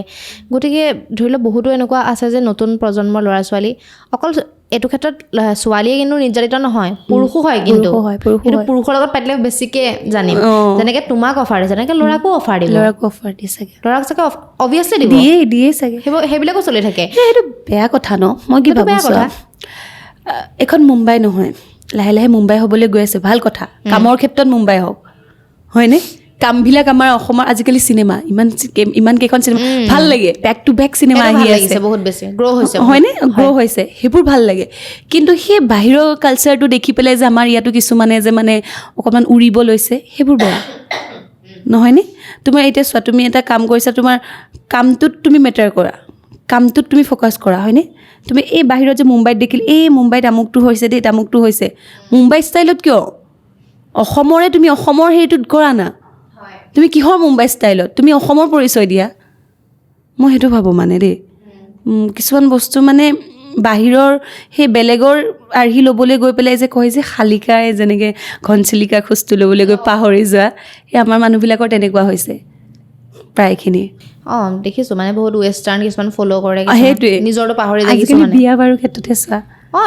গতিকে ধৰি লওক বহুতো এনেকুৱা আছে যে নতুন প্ৰজন্মৰ ল'ৰা ছোৱালী, অকল এইটো ক্ষেত্ৰত ছোৱালীয়ে কিন্তু নিৰ্যাতিত নহয়, পুৰুষো হয়, কিন্তু পুৰুষৰ লগত পাতিলে বেছিকৈ জানিম, যেনেকৈ তোমাক অফাৰ দিছে তেনেকৈ ল'ৰাকো অফাৰ দিব, ল'ৰাক চাগে অভিয়াছলি দিয়ে চাগে, সেইবিলাকো চলি থাকে, সেইটো বেয়া কথা ন, মই কি ভাবোঁ বেয়া কথা, এখন মুম্বাই নহয়, লাহে লাহে মুম্বাই হ'বলৈ গৈ আছে, ভাল কথা, কামৰ ক্ষেত্ৰত মুম্বাই হওক, হয়নে, কামবিলাক আমাৰ অসমৰ আজিকালি চিনেমা ইমান কেইখন চিনেমা ভাল লাগে, বেক টু বেক চিনেমা আহি আছে, বহুত বেছি গ্ৰ' হৈছে, হয়নে, গ্ৰ' হৈছে, সেইবোৰ ভাল লাগে, কিন্তু সেই বাহিৰৰ কালচাৰটো দেখি পেলাই যে আমাৰ ইয়াতো কিছুমানে যে মানে অকণমান উৰিব লৈছে, সেইবোৰ বেয়া নহয়নে, তোমাৰ এতিয়া চোৱা, তুমি এটা কাম কৰিছা, তোমাৰ কামটোত তুমি মেটাৰ কৰা, কামটোত তুমি ফ'কাছ কৰা, হয়নে, তুমি এই বাহিৰত যে মুম্বাইত দেখিলে এই মুম্বাইত আমুকটো হৈছে দেই তামুকটো হৈছে, মুম্বাই ষ্টাইলত কিয়, অসমৰে তুমি অসমৰ হেৰিটোত কৰা না, তুমি কিহৰ মুম্বাই ষ্টাইলত, তুমি অসমৰ পৰিচয় দিয়া, মই সেইটো ভাবোঁ মানে দেই, কিছুমান বস্তু মানে বাহিৰৰ সেই বেলেগৰ আৰ্হি ল'বলৈ গৈ পেলাই যে কয় যে শালিকাই যেনেকৈ ঘনচিলিকা খোজটো ল'বলৈ গৈ পাহৰি যোৱা, সেই আমাৰ মানুহবিলাকৰ তেনেকুৱা হৈছে প্ৰায়খিনি। দেখিছোঁ মানে বহুত ৱেষ্টাৰ্ণ কিছুমান ফ'ল' কৰে, সেইটোৱে নিজৰটো পাহৰি যায়, আজিকালি বিয়া বাৰু ক্ষেত্ৰতে চোৱা,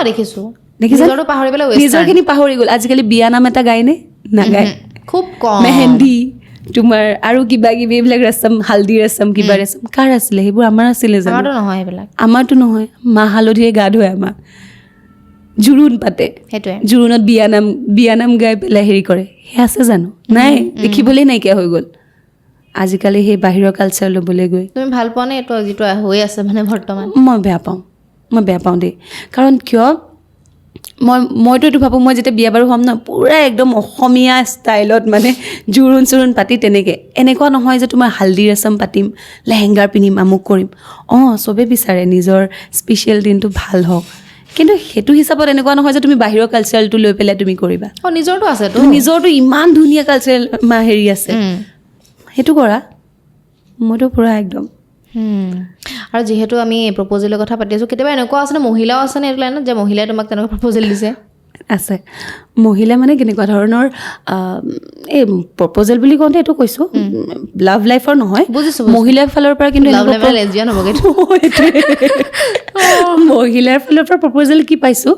দেখিছোঁ নিজৰটো পাহৰি পেলাই নিজৰখিনি পাহৰি গ'ল, আজিকালি বিয়া নাম এটা গায়নে, নাগায়, খুব কম, মেহেন্দি তোমাৰ আৰু কিবা কিবি এইবিলাক ৰচম, হালদি ৰচম, কিবা ৰচম, কাৰ আছিলে সেইবোৰ, আমাৰ আছিলে জানো, নহয় সেইবিলাক, আমাৰতো নহয়, মাহ হালধিৰে গা ধুৱাই আমাক, জোৰোণ পাতে, সেইটোৱে জোৰোণত বিয়া নাম গাই পেলাই হেৰি কৰে, সেই আছে জানো, নাই, দেখিবলৈ নাইকিয়া হৈ গ'ল আজিকালি সেই বাহিৰৰ কালচাৰ ল'বলৈ গৈ। তুমি ভাল পোৱা নে এইটো যিটো হৈ আছে মানে বৰ্তমান? মই বেয়া পাওঁ দেই, কাৰণ কিয় মইতো এইটো ভাবোঁ, মই যেতিয়া বিয়া বাৰু হ'ম ন, পূৰা একদম অসমীয়া ষ্টাইলত মানে জোৰোণ পাতি তেনেকৈ, এনেকুৱা নহয় যে তোমাৰ হালদি ৰচম পাতিম, লেহেংগাৰ পিন্ধিম, আমুক কৰিম, চবেই বিচাৰে নিজৰ স্পেচিয়েল দিনটো ভাল হওক, কিন্তু সেইটো হিচাপত এনেকুৱা নহয় যে তুমি বাহিৰৰ কালচাৰটো লৈ পেলাই তুমি কৰিবা, নিজৰটো আছে, নিজৰটো ইমান ধুনীয়া কালচাৰেল হেৰি আছে, সেইটো কৰা, মইতো পূৰা একদম। আৰু যিহেতু আমি প্ৰপ'জেলৰ কথা পাতি আছোঁ, কেতিয়াবা এনেকুৱা আছেনে, মহিলাও আছেনে এইটো লাইনত যে মহিলাই তোমাক তেনেকুৱা প্ৰপ'জেল দিছে? আছে, মহিলা মানে কেনেকুৱা ধৰণৰ, এই প্ৰপ'জেল বুলি কওঁতে এইটো কৈছোঁ, লাভ লাইফৰ নহয়, মহিলাৰ ফালৰ পৰা, কিন্তু মহিলাৰ ফালৰ পৰা প্ৰপ'জেল কি পাইছোঁ,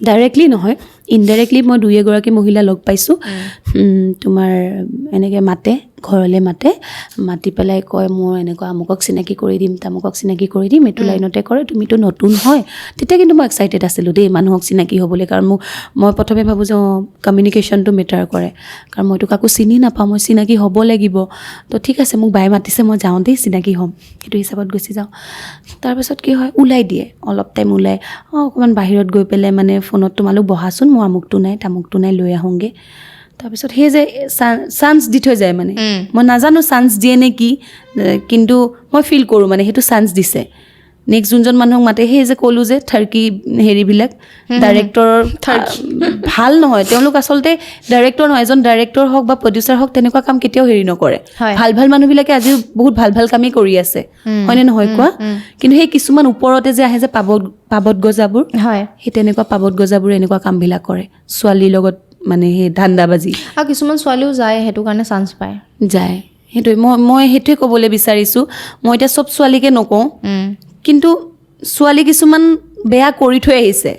ডাইৰেক্টলি নহয়, ইনডাইৰেক্টলি মই 2-এগৰাকী মহিলা লগ পাইছোঁ তোমাৰ এনেকৈ মাতে ঘৰলৈ মাতি পেলাই কয় মোৰ এনেকুৱা আমুকক চিনাকি কৰি দিম তামুকক চিনাকি কৰি দিম এইটো লাইনতে কৰে তুমিতো নতুন হয় তেতিয়া কিন্তু মই এক্সাইটেড আছিলোঁ দেই মানুহক চিনাকি হ'বলৈ কাৰণ মই প্ৰথমে ভাবোঁ যে কমিউনিকেশ্যনটো মেটাৰ কৰে কাৰণ মইতো কাকো চিনি নাপাওঁ মই চিনাকি হ'ব লাগিব তো ঠিক আছে মোক বাই মাতিছে মই যাওঁ দেই চিনাকি হ'ম সেইটো হিচাপত গুচি যাওঁ তাৰপাছত কি হয় ওলাই দিয়ে অলপ টাইম ওলাই অকণমান বাহিৰত গৈ পেলাই মানে ফোনত তোমালোক বহাচোন মোৰ আমুকটো নাই তামুকটো নাই লৈ আহোঁগৈ তাৰপিছত সেই যে চান্স দি থৈ যায় মানে মই নাজানো চান্স দিয়ে নে কি কিন্তু মই ফিল কৰোঁ মানে সেইটো চান্স দিছে নেক্সট যোনজন মানুহক মাতে সেই যে ক'লোঁ যে থাৰ্কি হেৰিবিলাক ডাইৰেক্টৰৰ ভাল নহয় তেওঁলোক আচলতে ডাইৰেক্টৰ নহয় এজন ডাইৰেক্টৰ হওক বা প্ৰডিউচাৰ হওক তেনেকুৱা কাম কেতিয়াও হেৰি নকৰে ভাল মানুহবিলাকে আজিও বহুত ভাল কামেই কৰি আছে হয়নে নহয় কোৱা কিন্তু সেই কিছুমান ওপৰতে যে আহে যে পাবত গজাবোৰ সেই তেনেকুৱা পাবত গজাবোৰ এনেকুৱা কামবিলাক কৰে ছোৱালীৰ লগত মানে সেই ধান্দাবাজি আৰু কিছুমান ছোৱালীও যায় সেইটো কাৰণে চান্স পায় যায় সেইটোৱে মই সেইটোৱে ক'বলৈ বিচাৰিছোঁ মই এতিয়া চব ছোৱালীকে নকওঁ কিন্তু ছোৱালী কিছুমান বেয়া কৰি থৈ আহিছে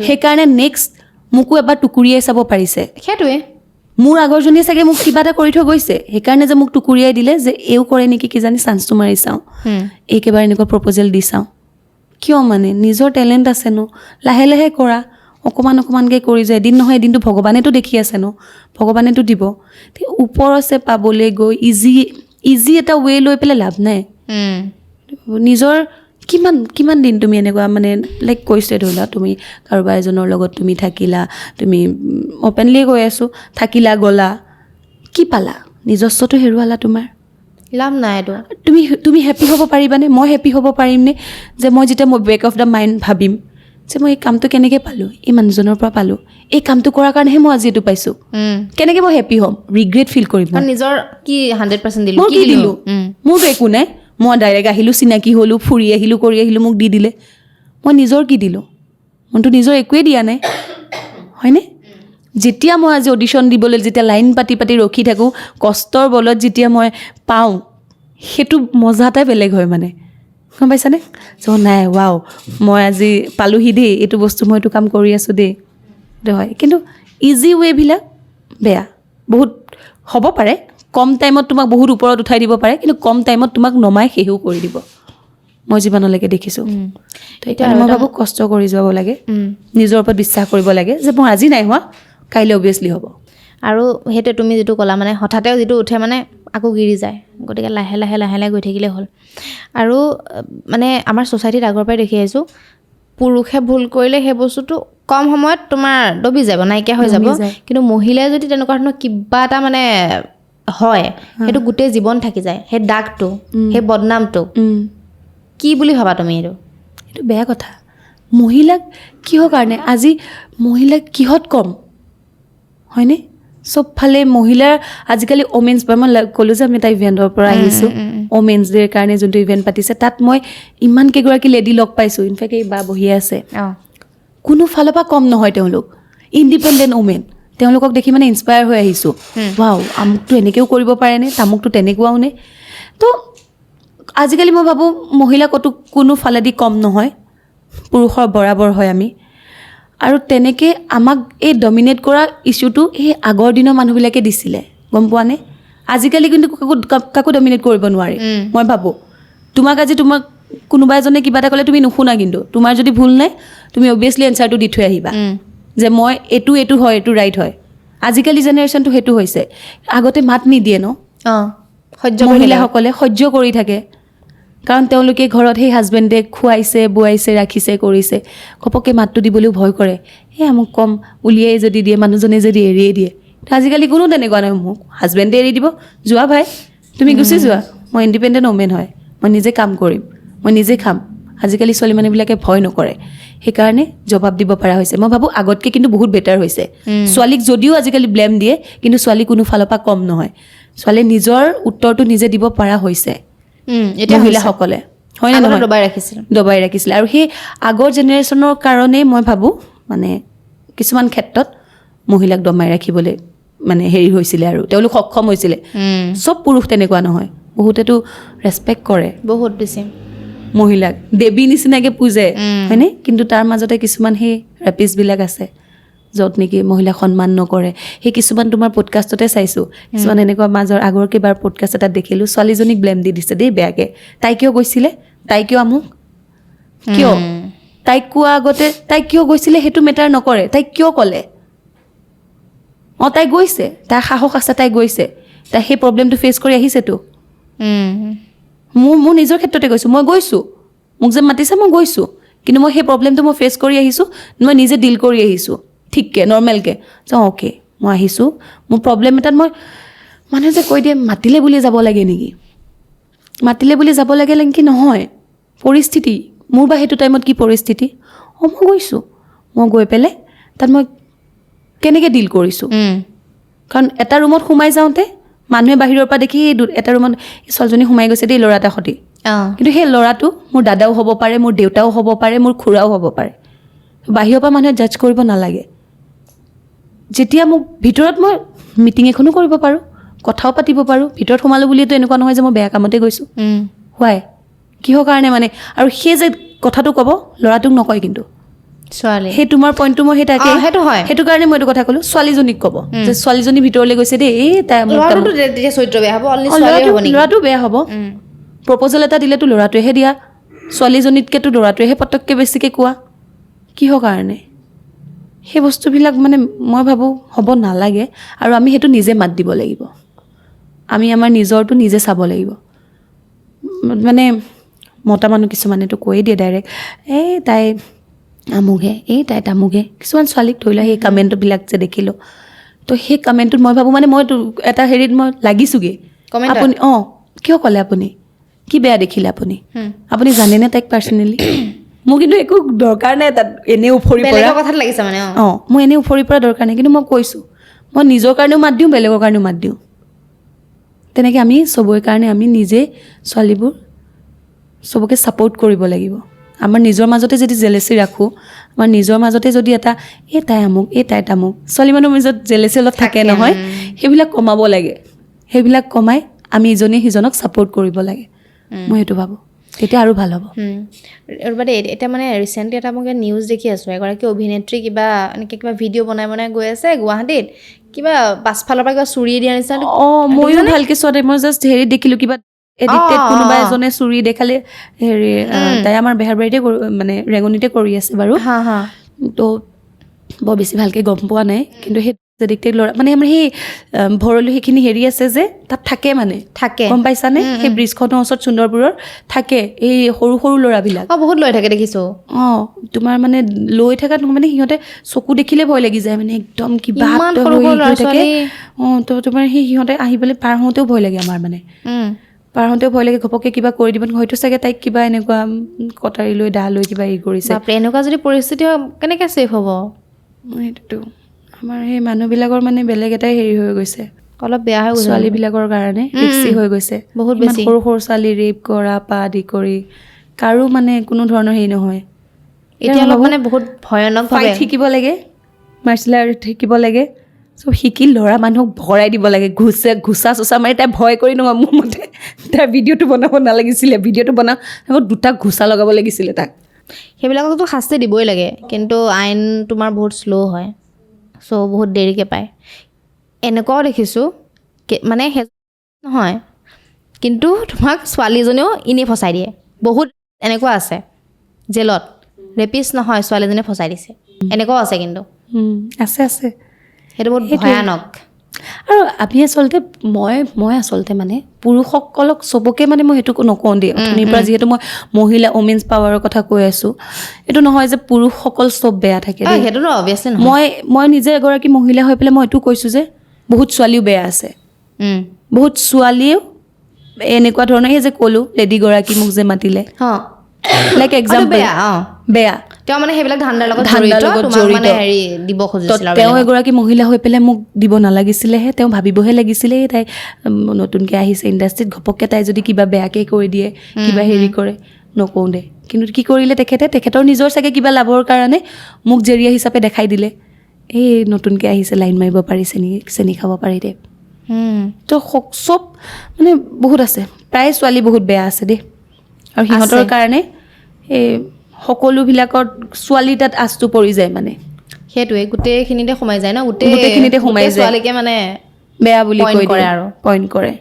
সেইকাৰণে নেক্সট মোকো এবাৰ টুকুৰিয়াই চাব পাৰিছে সেইটোৱে মোৰ আগৰজনীয়ে চাগে মোক কিবা এটা কৰি থৈ গৈছে সেইকাৰণে যে মোক টুকুৰিয়াই দিলে যে এও কৰে নেকি কিজানি চান্সটো মাৰি চাওঁ এইকেবাৰ এনেকুৱা প্ৰপ'জেল দি চাওঁ কিয় মানে নিজৰ টেলেণ্ট আছে ন লাহে লাহে কৰা অকণমানকৈ কৰি যায় এদিন নহয় এদিনটো ভগৱানেতো দেখি আছে ন ভগৱানেতো দিব ওপৰ আছে পাবলৈ গৈ ইজি এটা ৱে লৈ পেলাই লাভ নাই নিজৰ কিমান দিন তুমি এনেকুৱা মানে লাইক কৈছে ধৰি লোৱা তুমি কাৰোবাৰ এজনৰ লগত তুমি থাকিলা তুমি অ'পেনলি কৈ আছোঁ থাকিলা গ'লা কি পালা নিজস্বটো হেৰুৱালা তোমাৰ লাভ নাই এইটো তুমি হেপ্পী হ'ব পাৰিবানে মই হেপ্পী হ'ব পাৰিমনে যে মই যেতিয়া মই বেক অফ দ্য মাইণ্ড ভাবিম যে মই এই কামটো কেনেকৈ পালোঁ এই মানুহজনৰ পৰা পালোঁ এই কামটো কৰাৰ কাৰণেহে মই আজি এইটো পাইছোঁ কেনেকৈ মই হেপ্পী হ'ম ৰিগ্ৰেট ফিল কৰিম নিজৰ কি 100% দিলোঁ মই কি দিলোঁ মোৰতো একো নাই মই ডাইৰেক্ট আহিলোঁ চিনাকি হ'লোঁ ফুৰি আহিলোঁ কৰি আহিলোঁ মোক দি দিলে মই নিজৰ কি দিলোঁ মইতো নিজৰ একোৱেই দিয়া নাই হয়নে যেতিয়া মই আজি অডিশ্যন দিবলৈ যেতিয়া লাইন পাতি ৰখি থাকোঁ কষ্টৰ বলত যেতিয়া মই পাওঁ সেইটো মজা এটাই বেলেগ হয় মানে গম পাইছানে নাই ৱাও মই আজি পালোহি দেই এইটো বস্তু মই এইটো কাম কৰি আছোঁ দেই সেইটো হয় কিন্তু ইজি ৱেবিলাক বেয়া বহুত হ'ব পাৰে কম টাইমত তোমাক বহুত ওপৰত উঠাই দিব পাৰে কিন্তু কম টাইমত তোমাক নমাই শেষো কৰি দিব মই জীৱনলৈকে দেখিছোঁ তো এতিয়া মই ভাবোঁ কষ্ট কৰি যাব লাগে নিজৰ ওপৰত বিশ্বাস কৰিব লাগে যে মই আজি নাই হোৱা কাইলৈ অভিয়াছলি হ'ব আৰু সেইটো তুমি যিটো ক'লা মানে হঠাতে যিটো উঠে মানে আকৌ গিৰি যায় গতিকে লাহে লাহে গৈ থাকিলে হ'ল আৰু মানে আমাৰ ছ'চাইটিত আগৰ পৰাই দেখি আহিছোঁ পুৰুষে ভুল কৰিলে সেই বস্তুটো কম সময়ত তোমাৰ দবি যাব নাইকিয়া হৈ যাব কিন্তু মহিলাই যদি তেনেকুৱা ধৰণৰ কিবা এটা মানে হয় সেইটো গোটেই জীৱন থাকি যায় সেই দাগটো সেই বদনামটো কি বুলি ভাবা তুমি এইটো বেয়া কথা মহিলাক কিহৰ কাৰণে আজি মহিলাক কিহত কম হয়নে চবফালে মহিলাৰ আজিকালি ওমেন্স মই ক'লোঁ যে আমি এটা ইভেণ্টৰ পৰা আহিছোঁ ওমেন্স ডেৰ কাৰণে যোনটো ইভেণ্ট পাতিছে তাত মই ইমান কেইগৰাকী লেডি লগ পাইছোঁ ইনফেক্ট এই বা বহি আছে কোনো ফালৰ পৰা কম নহয় তেওঁলোক ইণ্ডিপেণ্ডেণ্ট ওমেন তেওঁলোকক দেখি মানে ইনস্পায়াৰ হৈ আহিছোঁ ৱাও আমুকটো এনেকৈও কৰিব পাৰেনে তামুকটো তেনেকুৱাও নে তো আজিকালি মই ভাবোঁ মহিলা কোনো ফালেদি কম নহয় পুৰুষৰ বৰাবৰ হয় আমি আৰু তেনেকৈ আমাক এই ডমিনেট কৰা ইছ্যুটো এই আগৰ দিনৰ মানুহবিলাকে দিছিলে গম পোৱা নে আজিকালি কিন্তু কাকো ডমিনেট কৰিব নোৱাৰে মই ভাবোঁ তোমাক কোনোবা এজনে কিবা এটা ক'লে তুমি নুশুনা কিন্তু তোমাৰ যদি ভুল নাই তুমি অভিয়াছলি এনচাৰটো দি থৈ আহিবা যে মই এইটো হয় এইটো ৰাইট হয় আজিকালি জেনেৰেশ্যনটো সেইটো হৈছে আগতে মাত নিদিয়ে ন মহিলাসকলে সহ্য কৰি থাকে কাৰণ তেওঁলোকে ঘৰত সেই হাজবেণ্ডে খুৱাইছে বোৱাইছে ৰাখিছে কৰিছে ঘপককৈ মাতটো দিবলৈও ভয় কৰে মোক কম উলিয়াই যদি দিয়ে মানুহজনে যদি এৰিয়ে দিয়ে আজিকালি কোনো তেনেকুৱা নাই মোক হাজবেণ্ডে এৰি দিব যোৱা ভাই তুমি গুচি যোৱা মই ইণ্ডিপেণ্ডেণ্ট ওমেন হয় মই নিজে কাম কৰিম মই নিজে খাম আজিকালি ছোৱালী মানুহবিলাকে ভয় নকৰে সেইকাৰণে জবাব দিব পৰা হৈছে মই ভাবোঁ আগতকৈ কিন্তু বহুত বেটাৰ হৈছে ছোৱালীক যদিও আজিকালি ব্লেম দিয়ে কিন্তু ছোৱালী কোনো ফালৰ পৰা কম নহয় ছোৱালীয়ে নিজৰ উত্তৰটো নিজে দিব পৰা হৈছে মহিলাসকলে হয় নে নহয় দবাই ৰাখিছিলে আৰু সেই আগৰ জেনেৰেশ্যনৰ কাৰণেই মই ভাবোঁ মানে কিছুমান ক্ষেত্ৰত মহিলাক দমাই ৰাখিবলৈ মানে হেৰি হৈছিলে আৰু তেওঁলোক সক্ষম হৈছিলে চব পুৰুষ তেনেকুৱা নহয় বহুতেতো ৰেচপেক্ট কৰে বহুত বেছি মহিলাক দেৱী নিচিনাকৈ পূজে হয়নে কিন্তু তাৰ মাজতে কিছুমান সেই ৰেপিষ্টবিলাক আছে য'ত নেকি মহিলাক সন্মান নকৰে সেই কিছুমান তোমাৰ পডকাষ্টতে চাইছোঁ কিছুমান এনেকুৱা মাজৰ আগৰ কেইবাৰ পডকাষ্ট এটাত দেখিলোঁ ছোৱালীজনীক ব্লেম দি দিছে দেই বেয়াকৈ তাই কিয় গৈছিলে তাই কিয় আমুক কিয় তাইক কোৱা আগতে তাই কিয় গৈছিলে সেইটো মেটাৰ নকৰে তাই কিয় ক'লে তাই গৈছে তাইৰ সাহস আছে তাই গৈছে তাই সেই প্ৰব্লেমটো ফেচ কৰি আহিছেতো মোৰ নিজৰ ক্ষেত্ৰতে গৈছোঁ মই গৈছোঁ মোক যে মাতিছে মই গৈছোঁ কিন্তু মই সেই প্ৰব্লেমটো মই ফেচ কৰি আহিছোঁ মই নিজে ডিল কৰি আহিছোঁ ঠিককৈ নৰ্মেলকৈ অ'কে মই আহিছোঁ মোৰ প্ৰব্লেম এটাত মই মানুহে যে কৈ দিয়ে মাতিলে বুলি যাব লাগে নেকি মাতিলে বুলি যাব লাগে নেকি নহয় পৰিস্থিতি মোৰ বা সেইটো টাইমত কি পৰিস্থিতি মই গৈছোঁ মই গৈ পেলাই তাত মই কেনেকৈ ডিল কৰিছোঁ কাৰণ এটা ৰুমত সোমাই যাওঁতে মানুহে বাহিৰৰ পৰা দেখি এটা ৰুমত ছোৱালীজনী সোমাই গৈছে দেই ল'ৰা এটা সৈতে কিন্তু সেই ল'ৰাটো মোৰ দাদাও হ'ব পাৰে মোৰ দেউতাও হ'ব পাৰে মোৰ খুৰাও হ'ব পাৰে বাহিৰৰ পৰা মানুহে জাজ কৰিব নালাগে যেতিয়া মোক ভিতৰত মই মিটিং এখনো কৰিব পাৰোঁ কথাও পাতিব পাৰোঁ ভিতৰত সোমালোঁ বুলিতো এনেকুৱা নহয় যে মই বেয়া কামতে গৈছোঁ হোৱাই কিহৰ কাৰণে মানে আৰু সেই যে কথাটো ক'ব ল'ৰাটোক নকয় কিন্তু ছোৱালী সেই তোমাৰ পইণ্টটো মই সেই তাকে সেইটো হয় সেইটো কাৰণে মই এইটো কথা ক'লোঁ ছোৱালীজনীক ক'ব যে ছোৱালীজনী ভিতৰলৈ গৈছে দেই এই তাই চৰিত্ৰ বেয়া হ'ব ল'ৰাটো বেয়া হ'ব প্ৰপ'জেল এটা দিলেতো ল'ৰাটোৱেহে দিয়া ছোৱালীজনীতকৈতো ল'ৰাটোৱেহে পটককৈ বেছিকৈ কোৱা কিহৰ কাৰণে সেই বস্তুবিলাক মানে মই ভাবোঁ হ'ব নালাগে আৰু আমি সেইটো নিজে মাত দিব লাগিব আমি আমাৰ নিজৰটো নিজে চাব লাগিব মানে মতা মানুহ কিছুমানেতো কৈয়ে দিয়ে ডাইৰেক্ট এই তাই আমুকহে এই তাই তামুকহে কিছুমান ছোৱালীক ধৰি লোৱা সেই কমেণ্টবিলাক যে দেখিলোঁ তো সেই কমেণ্টটোত মই ভাবোঁ মানে মইতো এটা হেৰিত মই লাগিছোঁগৈ আপুনি কিয় ক'লে আপুনি কি বেয়া দেখিলে আপুনি জানেনে তাইক পাৰ্চনেলি মোৰ কিন্তু একো দৰকাৰ নাই তাত এনেই উফৰি পৰা কথাত লাগিছে মানে মই এনেই উফৰি পৰা দৰকাৰ নাই কিন্তু মই কৈছোঁ মই নিজৰ কাৰণেও মাত দিওঁ বেলেগৰ কাৰণেও মাত দিওঁ তেনেকৈ আমি চবৰে কাৰণে আমি নিজে ছোৱালীবোৰ চবকে ছাপোৰ্ট কৰিব লাগিব আমাৰ নিজৰ মাজতে যদি জেলেচি ৰাখোঁ আমাৰ নিজৰ মাজতে যদি এটা এই তাই আমুক এই তাই তামুক ছোৱালী মানুহৰ মাজত জেলেচি অলপ থাকে নহয় সেইবিলাক কমাব লাগে সেইবিলাক কমাই আমি ইজনে সিজনক ছাপোৰ্ট কৰিব লাগে মই সেইটো ভাবোঁ তেতিয়া আৰু ভাল হ'ব ৰ'বা এতিয়া মানে ৰিচেণ্টলি এটা মই নিউজ দেখি আছোঁ এগৰাকী অভিনেত্ৰী কিবা এনেকৈ কিবা ভিডিঅ' বনাই গৈ আছে গুৱাহাটীত কিবা পাছফালৰ পৰা কিবা চুৰি দিয়া নিচিনা ময়ো ভালকৈ চোৱা নাই মই জাষ্ট হেৰি দেখিলোঁ কিবা এডিক্টেড কোনোবা এজনে চুৰি দেখালে হেৰি তাই আমাৰ বেহাৰবাৰীতে মানে ৰেঙনিতে কৰি আছে বাৰু তো বৰ বেছি ভালকৈ গম পোৱা নাই কিন্তু সেই এডিক্টেড ল'ৰা মানে আমাৰ সেই ভৰলু সেইখিনি হেৰি আছে যে তাত থাকে মানে গম পাইছানে সেই ব্ৰিজখনৰ ওচৰত সুন্দৰপুৰৰ থাকে এই সৰু সৰু ল'ৰাবিলাক বহুত লৈ থাকে দেখিছোঁ তোমাৰ মানে লৈ থকা মানে সিহঁতে চকু দেখিলে ভয় লাগি যায় মানে একদম কিবা থাকে তো তোমাৰ সেই সিহঁতে আহি পেলাই পাৰ হওঁতেও ভয় লাগে আমাৰ মানে পাৰ হওঁতেও ভয় লাগে ঘপককৈ কিবা কৰি দিব হয়তো চাগে তাইক কিবা এনেকুৱা কটাৰী লৈ দা লৈ কিবা হেৰি কৰিছে এনেকুৱা যদি পৰিস্থিতি হয় কেনেকৈ ছেফ হ'ব সেইটোতো আমাৰ সেই মানুহবিলাকৰ মানে বেলেগ এটাই হেৰি হৈ গৈছে অলপ বেয়া হৈ গৈছে ছোৱালীবিলাকৰ কাৰণে ৰিক্সি হৈ গৈছে বহুত বেছি সৰু সৰু ছোৱালী ৰেপ কৰা পা আদি কৰি কাৰো মানে কোনো ধৰণৰ হেৰি নহয় এতিয়া অলপ মানে বহুত ভয়ানক ফাইট শিকিব লাগে মাৰ্চেল আৰ্ট শিকিব লাগে চব শিকি ল'ৰা মানুহক ভৰাই দিব লাগে ঘোচা চোচা মাৰি তাই ভয় কৰি নহয় মোৰ মতে তাই ভিডিঅ'টো বনাব নালাগিছিলে ভিডিঅ'টো বনাওঁ দুটা ঘোচা লগাব লাগিছিলে তাক সেইবিলাকতো শাস্তি দিবই লাগে কিন্তু আইন তোমাৰ বহুত শ্ল' হয় চ' বহুত দেৰিকৈ পায় এনেকুৱাও দেখিছোঁ মানে নহয় কিন্তু তোমাক ছোৱালীজনীও এনেই ফচাই দিয়ে বহুত এনেকুৱা আছে জেলত ৰেপিষ্ট নহয় ছোৱালীজনীয়ে ফচাই দিছে এনেকুৱাও আছে কিন্তু আছে সেইটো বহুত ভয়ানক আৰু আমি আচলতে মই আচলতে মানে পুৰুষসকলক চবকে মানে মই সেইটো নকওঁ দেই অথনিৰ পৰা যিহেতু মই মহিলা ওমেন্স পাৱাৰৰ কথা কৈ আছোঁ এইটো নহয় যে পুৰুষসকল চব বেয়া থাকে সেইটোতো অভিয়াছলি নহয় মই নিজে এগৰাকী মহিলা হৈ পেলাই মই এইটো কৈছোঁ যে বহুত ছোৱালীও বেয়া আছে বহুত ছোৱালীয়েও এনেকুৱা ধৰণৰ সেই যে ক'লোঁ লেডিগৰাকী মোক যে মাতিলে লাইক এক্সাম্পল বেয়া তেওঁ মানে সেইবিলাক ধান্দাৰ লগত জড়িত হেৰি দিব খুজিছিল তেওঁ এগৰাকী মহিলা হৈ পেলাই মোক দিব নালাগিছিলেহে তেওঁ ভাবিবহে লাগিছিলে তাই নতুনকৈ আহিছে ইণ্ডাষ্ট্ৰীত ঘপককৈ তাই যদি কিবা বেয়াকৈ কৰি দিয়ে কিবা হেৰি কৰে নকওঁ দে কিন্তু কি কৰিলে তেখেতৰ নিজৰ চাগে কিবা লাভৰ কাৰণে মোক জেৰিয়া হিচাপে দেখাই দিলে এই নতুনকৈ আহিছে লাইন মাৰিব পাৰি চেনি খাব পাৰি দে তো চব মানে বহুত আছে প্ৰায় ছোৱালী বহুত বেয়া আছে দেই আৰু সিহঁতৰ কাৰণে এই সকলোবিলাকত ছোৱালী তাত আচটো পৰি যায় মানে সেইটোৱে গোটেইখিনিতে সোমাই যায় ন গোটেইখিনিতে সোমাই যায় ছোৱালীকে মানে বেয়া বুলি কৈ কৰে দিয়ে আৰু পইণ্ট কৰে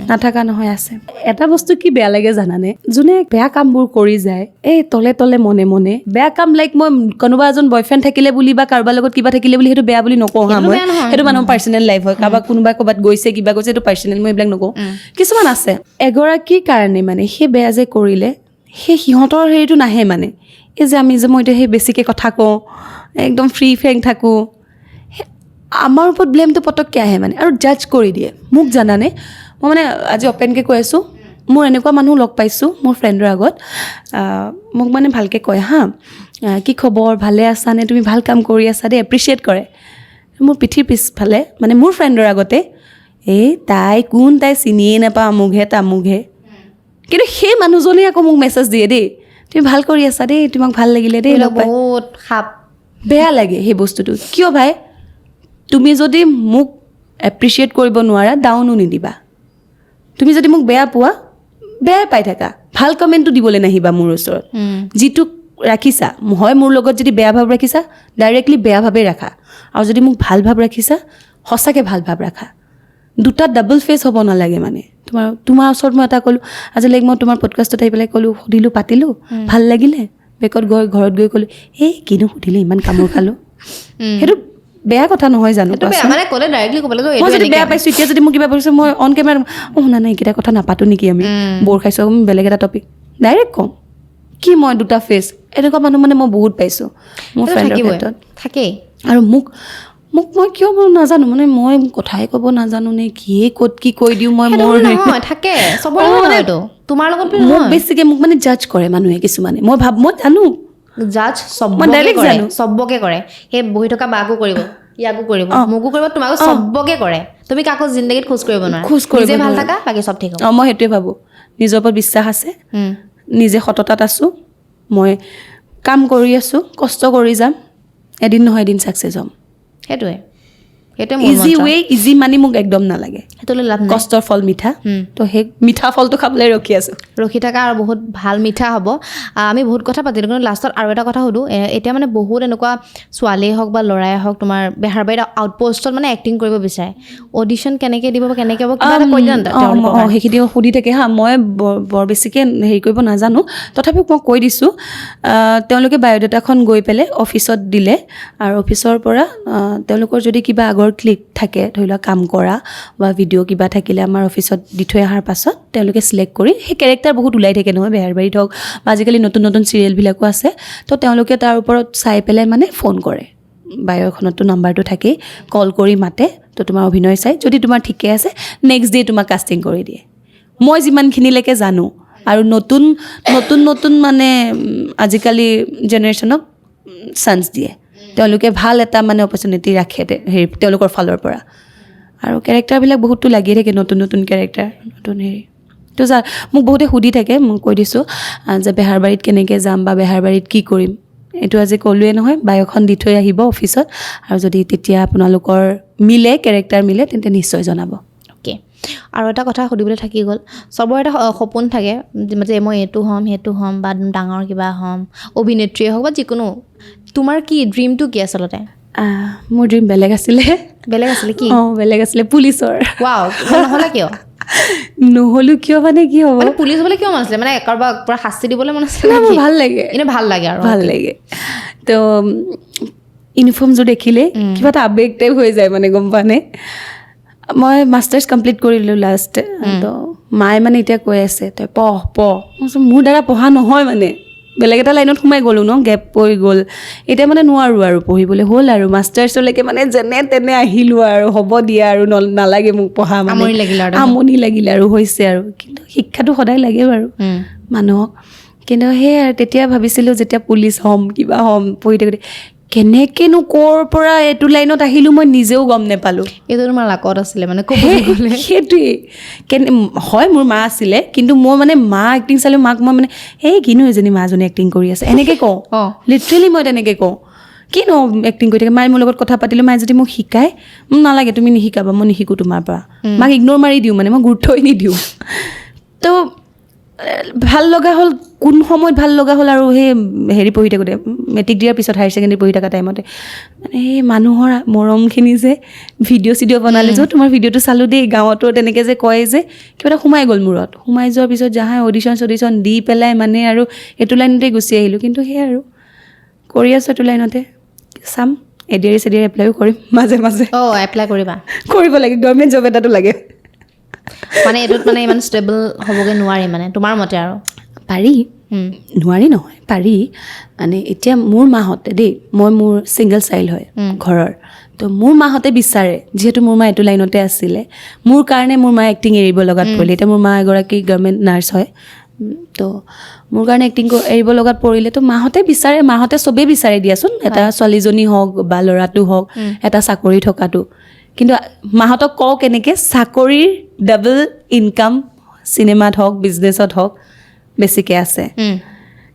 নাথাকা নহয় আছে এটা বস্তু কি বেয়া লাগে জানানে যোনে বেয়া কামবোৰ কৰি যায় এই তলে তলে মনে মনে বেয়া কাম লাইক মই কোনোবা এজন বয়ফ্ৰেণ্ড থাকিলে বুলি বা কাৰোবাৰ লগত কিবা থাকিলে বুলি সেইটো বেয়া বুলি নকওঁ হা মই সেইটো মানুহৰ পাৰ্চনেল লাইফ হয় কাৰোবাক কোনোবাই ক'ৰবাত গৈছে কিবা গৈছে সেইটো পাৰ্চনেল মই এইবিলাক নকওঁ কিছুমান আছে এগৰাকীৰ কাৰণে মানে সেই বেয়া যে কৰিলে সেই সিহঁতৰ হেৰিটো নাহে মানে এই যে আমি যে মই এতিয়া সেই বেছিকৈ কথা কওঁ একদম ফ্ৰী ফ্ৰেংক থাকোঁ আমাৰ ওপৰত ব্লেমটো পটককৈ আহে মানে আৰু জাজ কৰি দিয়ে মোক জানানে মই মানে আজি অপেনকৈ কৈ আছোঁ মোৰ এনেকুৱা মানুহ লগ পাইছোঁ মোৰ ফ্ৰেণ্ডৰ আগত মোক মানে ভালকৈ কয় হা কি খবৰ ভালে আছানে তুমি ভাল কাম কৰি আছা দেই এপ্ৰিচিয়েট কৰে মোৰ পিঠিৰ পিছফালে মানে মোৰ ফ্ৰেণ্ডৰ আগতে এই তাই কোন তাই চিনিয়ে নাপাওঁ আমুকহে তামুকহে কিন্তু সেই মানুহজনে আকৌ মোক মেছেজ দিয়ে দেই তুমি ভাল কৰি আছা দেই তোমাক ভাল লাগিলে দেই লগ পাই বহুত খাপ বেয়া লাগে সেই বস্তুটো কিয় ভাই তুমি যদি মোক এপ্ৰিচিয়েট কৰিব নোৱাৰা ডাউনো নিদিবা তুমি যদি মোক বেয়া পোৱা বেয়া পাই থাকা ভাল কমেণ্টটো দিবলৈ নাহিবা মোৰ ওচৰত যিটো ৰাখিছা হয় মোৰ লগত যদি বেয়া ভাৱ ৰাখিছা ডাইৰেক্টলি বেয়া ভাৱেই ৰাখা আৰু যদি মোক ভাল ভাৱ ৰাখিছা সঁচাকৈ ভাল ভাৱ ৰাখা দুটা ডাবল ফেচ হ'ব নালাগে মানে তোমাৰ ওচৰত মই এটা ক'লোঁ আজিলৈকে মই তোমাৰ পডকাষ্টত আহি পেলাই ক'লোঁ সুধিলোঁ পাতিলোঁ ভাল লাগিলে বেকত গৈ ঘৰত গৈ ক'লোঁ এই কিনো সুধিলে ইমান কামোৰ খালোঁ সেইটো বেয়া কথা নহয় জানো মই যদি বেয়া পাইছোঁ এতিয়া যদি মোক কিবা পাইছোঁ মই অন কেমেৰা শুনা নাই এইকেইটা কথা নাপাতো নেকি আমি বৰ খাইছোঁ বেলেগ এটা টপিক ডাইৰেক্ট কওঁ কি মই দুটা ফেচ এনেকুৱা মানুহ মানে মই বহুত পাইছোঁ মোৰ ফ্ৰেণ্ডৰ ক্ষেত্ৰত থাকেই আৰু মোক মই কিয় নাজানো মানে মই কথাই ক'ব নাজানো নে কিয়ে ক'ত কি কৈ দিওঁ মই মোৰ থাকে তোমাৰ লগত মোক বেছিকৈ মোক মানে জাজ কৰে মানুহে কিছুমানে মই জানো জাজ চবকে কৰে সেই বহি থকা বাকো কৰিব ইয়াকো কৰিব মোকো কৰিব তোমাকো চবকে কৰে তুমি কাকো জিন্দগীত খোজ কৰিব নোৱাৰা নিজে ভাল থাকা বাকী চব ঠিক হ'ব মই সেইটোৱে ভাবোঁ নিজৰ ওপৰত বিশ্বাস আছে নিজে সততাত আছোঁ মই কাম কৰি আছোঁ কষ্ট কৰি যাম এদিন নহয় এদিন ছাকচেছ হ'ম সেইটোৱে ইজি ৱে ইজি মানি মোক একদম নালাগে সেইটোলৈ লাভ নাই কষ্টৰ ফল মিঠা তো সেই মিঠা ফলটো খাবলৈ ৰখি থাকা আৰু বহুত ভাল মিঠা হ'ব আমি বহুত কথা পাতিলোঁ কিন্তু লাষ্টত আৰু এটা কথা সুধোঁ এতিয়া মানে বহুত এনেকুৱা ছোৱালীয়ে হওক বা ল'ৰাই হওক তোমাৰ বেহাৰবাৰীত আউটপোষ্টত মানে এক্টিং কৰিব বিচাৰে অডিশ্যন কেনেকৈ দিব বা কেনেকৈ হ'ব কিবা এটা কৈ দিয়া সেইখিনি সুধি থাকে হা মই বৰ বেছিকৈ হেৰি কৰিব নাজানো তথাপিও মই কৈ দিছোঁ তেওঁলোকে বায়'ডাটাখন গৈ পেলাই অফিচত দিলে আৰু অফিচৰ পৰা তেওঁলোকৰ যদি কিবা আগৰ ক্লিক থাকে ধৰি লোৱা কাম কৰা বা ভিডিঅ' কিবা থাকিলে আমাৰ অফিচত দি থৈ অহাৰ পাছত তেওঁলোকে চিলেক্ট কৰি সেই কেৰেক্টাৰ বহুত ওলাই থাকে নহয় বেহাৰবাৰীত হওক বা আজিকালি নতুন নতুন চিৰিয়েলবিলাকো আছে তো তেওঁলোকে তাৰ ওপৰত চাই পেলাই মানে ফোন কৰে বায়'খনতো নাম্বাৰটো থাকেই কল কৰি মাতে তো তোমাৰ অভিনয় চাই যদি তোমাৰ ঠিকে আছে নেক্সট ডে তোমাক কাষ্টিং কৰি দিয়ে মই যিমানখিনিলৈকে জানো আৰু নতুন নতুন নতুন মানে আজিকালি জেনেৰেশ্যনক চান্স দিয়ে তেওঁলোকে ভাল এটা মানে অপৰচুনিটি ৰাখে হেৰি তেওঁলোকৰ ফালৰ পৰা আৰু কেৰেক্টাৰবিলাক বহুতো লাগিয়ে থাকে নতুন নতুন কেৰেক্টাৰ নতুন হেৰি তো মোক বহুতে সুধি থাকে মই কৈ দিছোঁ যে বেহাৰবাৰীত কেনেকৈ যাম বা বেহাৰবাৰীত কি কৰিম এইটো আজি ক'লোৱে নহয় বায়'খন দি থৈ আহিব অফিচত আৰু যদি তেতিয়া আপোনালোকৰ মিলে কেৰেক্টাৰ মিলে তেন্তে নিশ্চয় জনাব অ'কে আৰু এটা কথা সুধিবলৈ থাকি গ'ল চবৰে এটা সপোন থাকে যে মই এইটো হ'ম বা ডাঙৰ কিবা হ'ম অভিনেত্ৰীয়ে হওক বা যিকোনো তোমাৰ কি ড্ৰিমটো কি আচলতে মোৰ ড্ৰিম বেলেগ আছিলে কি বেলেগ আছিলে পুলিচৰ ৱাও নহ'লে কিয় নহ'লো কিয় মানে কি হ'ব পুলিচ হ'বলৈ কিয় মন আছিলে মানে কাৰোবাক পুৰা শাস্তি দিবলৈ মন আছিলে ভাল লাগে এনে ভাল লাগে আৰু ভাল লাগে তো ইউনিফৰ্মযোৰ দেখিলে কিবা এটা আৱেগ টাইপ হৈ যায় মানে গম পোৱা নে মই মাষ্টাৰ্ছ কমপ্লিট কৰিলোঁ লাষ্ট তো মায়ে মানে এতিয়া কৈ আছে তই পঢ় মোৰ দ্বাৰা পঢ়া নহয় মানে বেলেগ এটা লাইনত সোমাই গ'লোঁ ন গেপ পৰি গ'ল এতিয়া মানে নোৱাৰোঁ আৰু পঢ়িবলৈ হ'ল আৰু মাষ্টাৰ্ছলৈকে মানে যেনে তেনে আহিলোঁ আৰু হ'ব দিয়া আৰু নালাগে মোক পঢ়া মানে আমনি লাগিলে আৰু হৈছে আৰু কিন্তু শিক্ষাটো সদায় লাগে বাৰু মানুহক কিন্তু সেয়াই আৰু তেতিয়া ভাবিছিলোঁ যেতিয়া পুলিচ হ'ম কিবা হ'ম পঢ়ি থাকোঁতে কেনেকেনো ক'ৰ পৰা এইটো লাইনত আহিলোঁ মই নিজেও গম নাপালোঁ এইটো তোমাৰ লাকত আছিলে মানে ক'বলৈ গ'লে সেইটোৱেই হয় মোৰ মা আছিলে কিন্তু মই মানে মা এক্টিং চালোঁ মাক মই মানে এই কিনো এজনী মাজনী এক্টিং কৰি আছে এনেকৈ কওঁ লিটাৰেলি মই তেনেকৈ কওঁ কিনো এক্টিং কৰি থাকে মায়ে মোৰ লগত কথা পাতিলোঁ মায়ে যদি মোক শিকায় নালাগে তুমি নিশিকাবা মই নিশিকোঁ তোমাৰ পৰা মাক ইগন'ৰ মাৰি দিওঁ মানে মই গুৰুত্বই নিদিওঁ তো ভাল লগা হ'ল কোন সময়ত ভাল লগা হ'ল আৰু সেই হেৰি পঢ়ি থাকোঁতে মেট্ৰিক দিয়াৰ পিছত হায়াৰ ছেকেণ্ডেৰী পঢ়ি থকা টাইমতে মানে সেই মানুহৰ মৰমখিনি যে চিডিঅ' বনালে যে তোমাৰ ভিডিঅ'টো চালোঁ দেই গাঁৱতো তেনেকৈ যে কয় যে কিবা এটা সোমাই গ'ল মূৰত সোমাই যোৱাৰ পিছত যাহাই অডিশ্যন দি পেলাই মানে আৰু এইটো লাইনতে গুচি আহিলোঁ কিন্তু সেই আৰু কৰি আছোঁ এইটো লাইনতে চাম এডিআৰি এপ্লাইও কৰিম মাজে মাজে এপ্লাই কৰিবা কৰিব লাগে গভৰ্ণমেণ্ট জব এটাতো লাগে মানে এইটোত মানে ইমান ষ্টেবল হ'বগৈ নোৱাৰি মানে তোমাৰ মতে আৰু পাৰি নোৱাৰি নহয় পাৰি মানে এতিয়া মোৰ মাহঁতে দেই মই মোৰ ছিংগল চাইল্ড হয় ঘৰৰ তো মোৰ মাহঁতে বিচাৰে যিহেতু মোৰ মা এইটো লাইনতে আছিলে মোৰ কাৰণে মোৰ মা এক্টিং এৰিব লগাত পৰিলে এতিয়া মোৰ মা এগৰাকী গভৰ্ণমেণ্ট নাৰ্ছ হয় তো মোৰ কাৰণে এক্টিং এৰিব লগাত পৰিলে তো মাহঁতে বিচাৰে মাহঁতে চবেই বিচাৰে দিয়াচোন এটা ছোৱালীজনী হওক বা ল'ৰাটো হওক এটা চাকৰি থকাটো কিন্তু মাহঁতক কওঁ কেনেকৈ চাকৰিৰ ডাবল ইনকাম চিনেমাত হওক বিজনেছত হওক বেছিকৈ আছে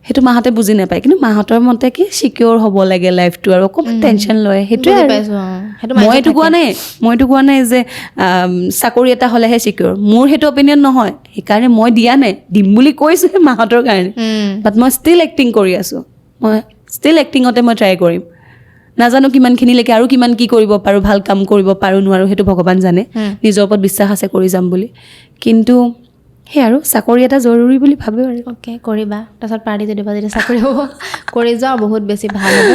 সেইটো মাহঁতে বুজি নাপায় কিন্তু মাহঁতৰ মতে কি চিকিউৰ হ'ব লাগে লাইফটো আৰু অকণমান টেনশ্যন লয় সেইটোৱে মইতো কোৱা নাই যে চাকৰি এটা হ'লেহে চিকিউৰ মোৰ সেইটো অপিনিয়ন নহয় সেইকাৰণে মই দিয়া নাই দিম বুলি কৈছোঁহে মাহঁতৰ কাৰণে বাট মই ষ্টিল এক্টিং কৰি আছোঁ মই ষ্টিল এক্টিঙতে মই ট্ৰাই কৰিম নাজানো কিমানখিনিলৈকে আৰু কিমান কি কৰিব পাৰোঁ ভাল কাম কৰিব পাৰোঁ নোৱাৰোঁ সেইটো ভগৱান জানে নিজৰ ওপৰত বিশ্বাস আছে কৰি যাম বুলি কিন্তু সেই আৰু চাকৰি এটা জৰুৰী বুলি ভাবে আৰু অ'কে কৰিবা তাৰপিছত পাৰ্টি যদি চাকৰি হ'ব কৰি যোৱা বহুত বেছি ভাল হ'ব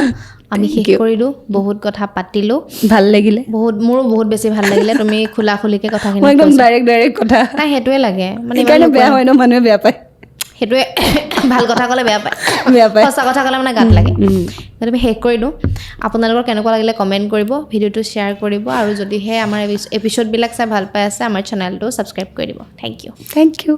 আমি শেষ কৰিলোঁ বহুত কথা পাতিলোঁ ভাল লাগিলে মোৰো বহুত বেছি ভাল লাগিলে তুমি খোলাখুলিকৈ কথাখিনি একদম ডাইৰেক্ট কথা নাই সেইটোৱে লাগে মানে সেইকাৰণে বেয়া হয় ন মানুহে বেয়া পায় সেইটোৱে ভাল কথা ক'লে বেয়া পায় সঁচা কথা ক'লে মানে গাত লাগে তুমি শেষ কৰি দিওঁ আপোনালোকৰ কেনেকুৱা লাগিলে কমেণ্ট কৰিব ভিডিঅ'টো শ্বেয়াৰ কৰিব আৰু যদিহে আমাৰ এপিছ'ডবিলাক চাই ভাল পাই আছে আমাৰ চেনেলটো ছাবস্ক্ৰাইব কৰি দিব থেংক ইউ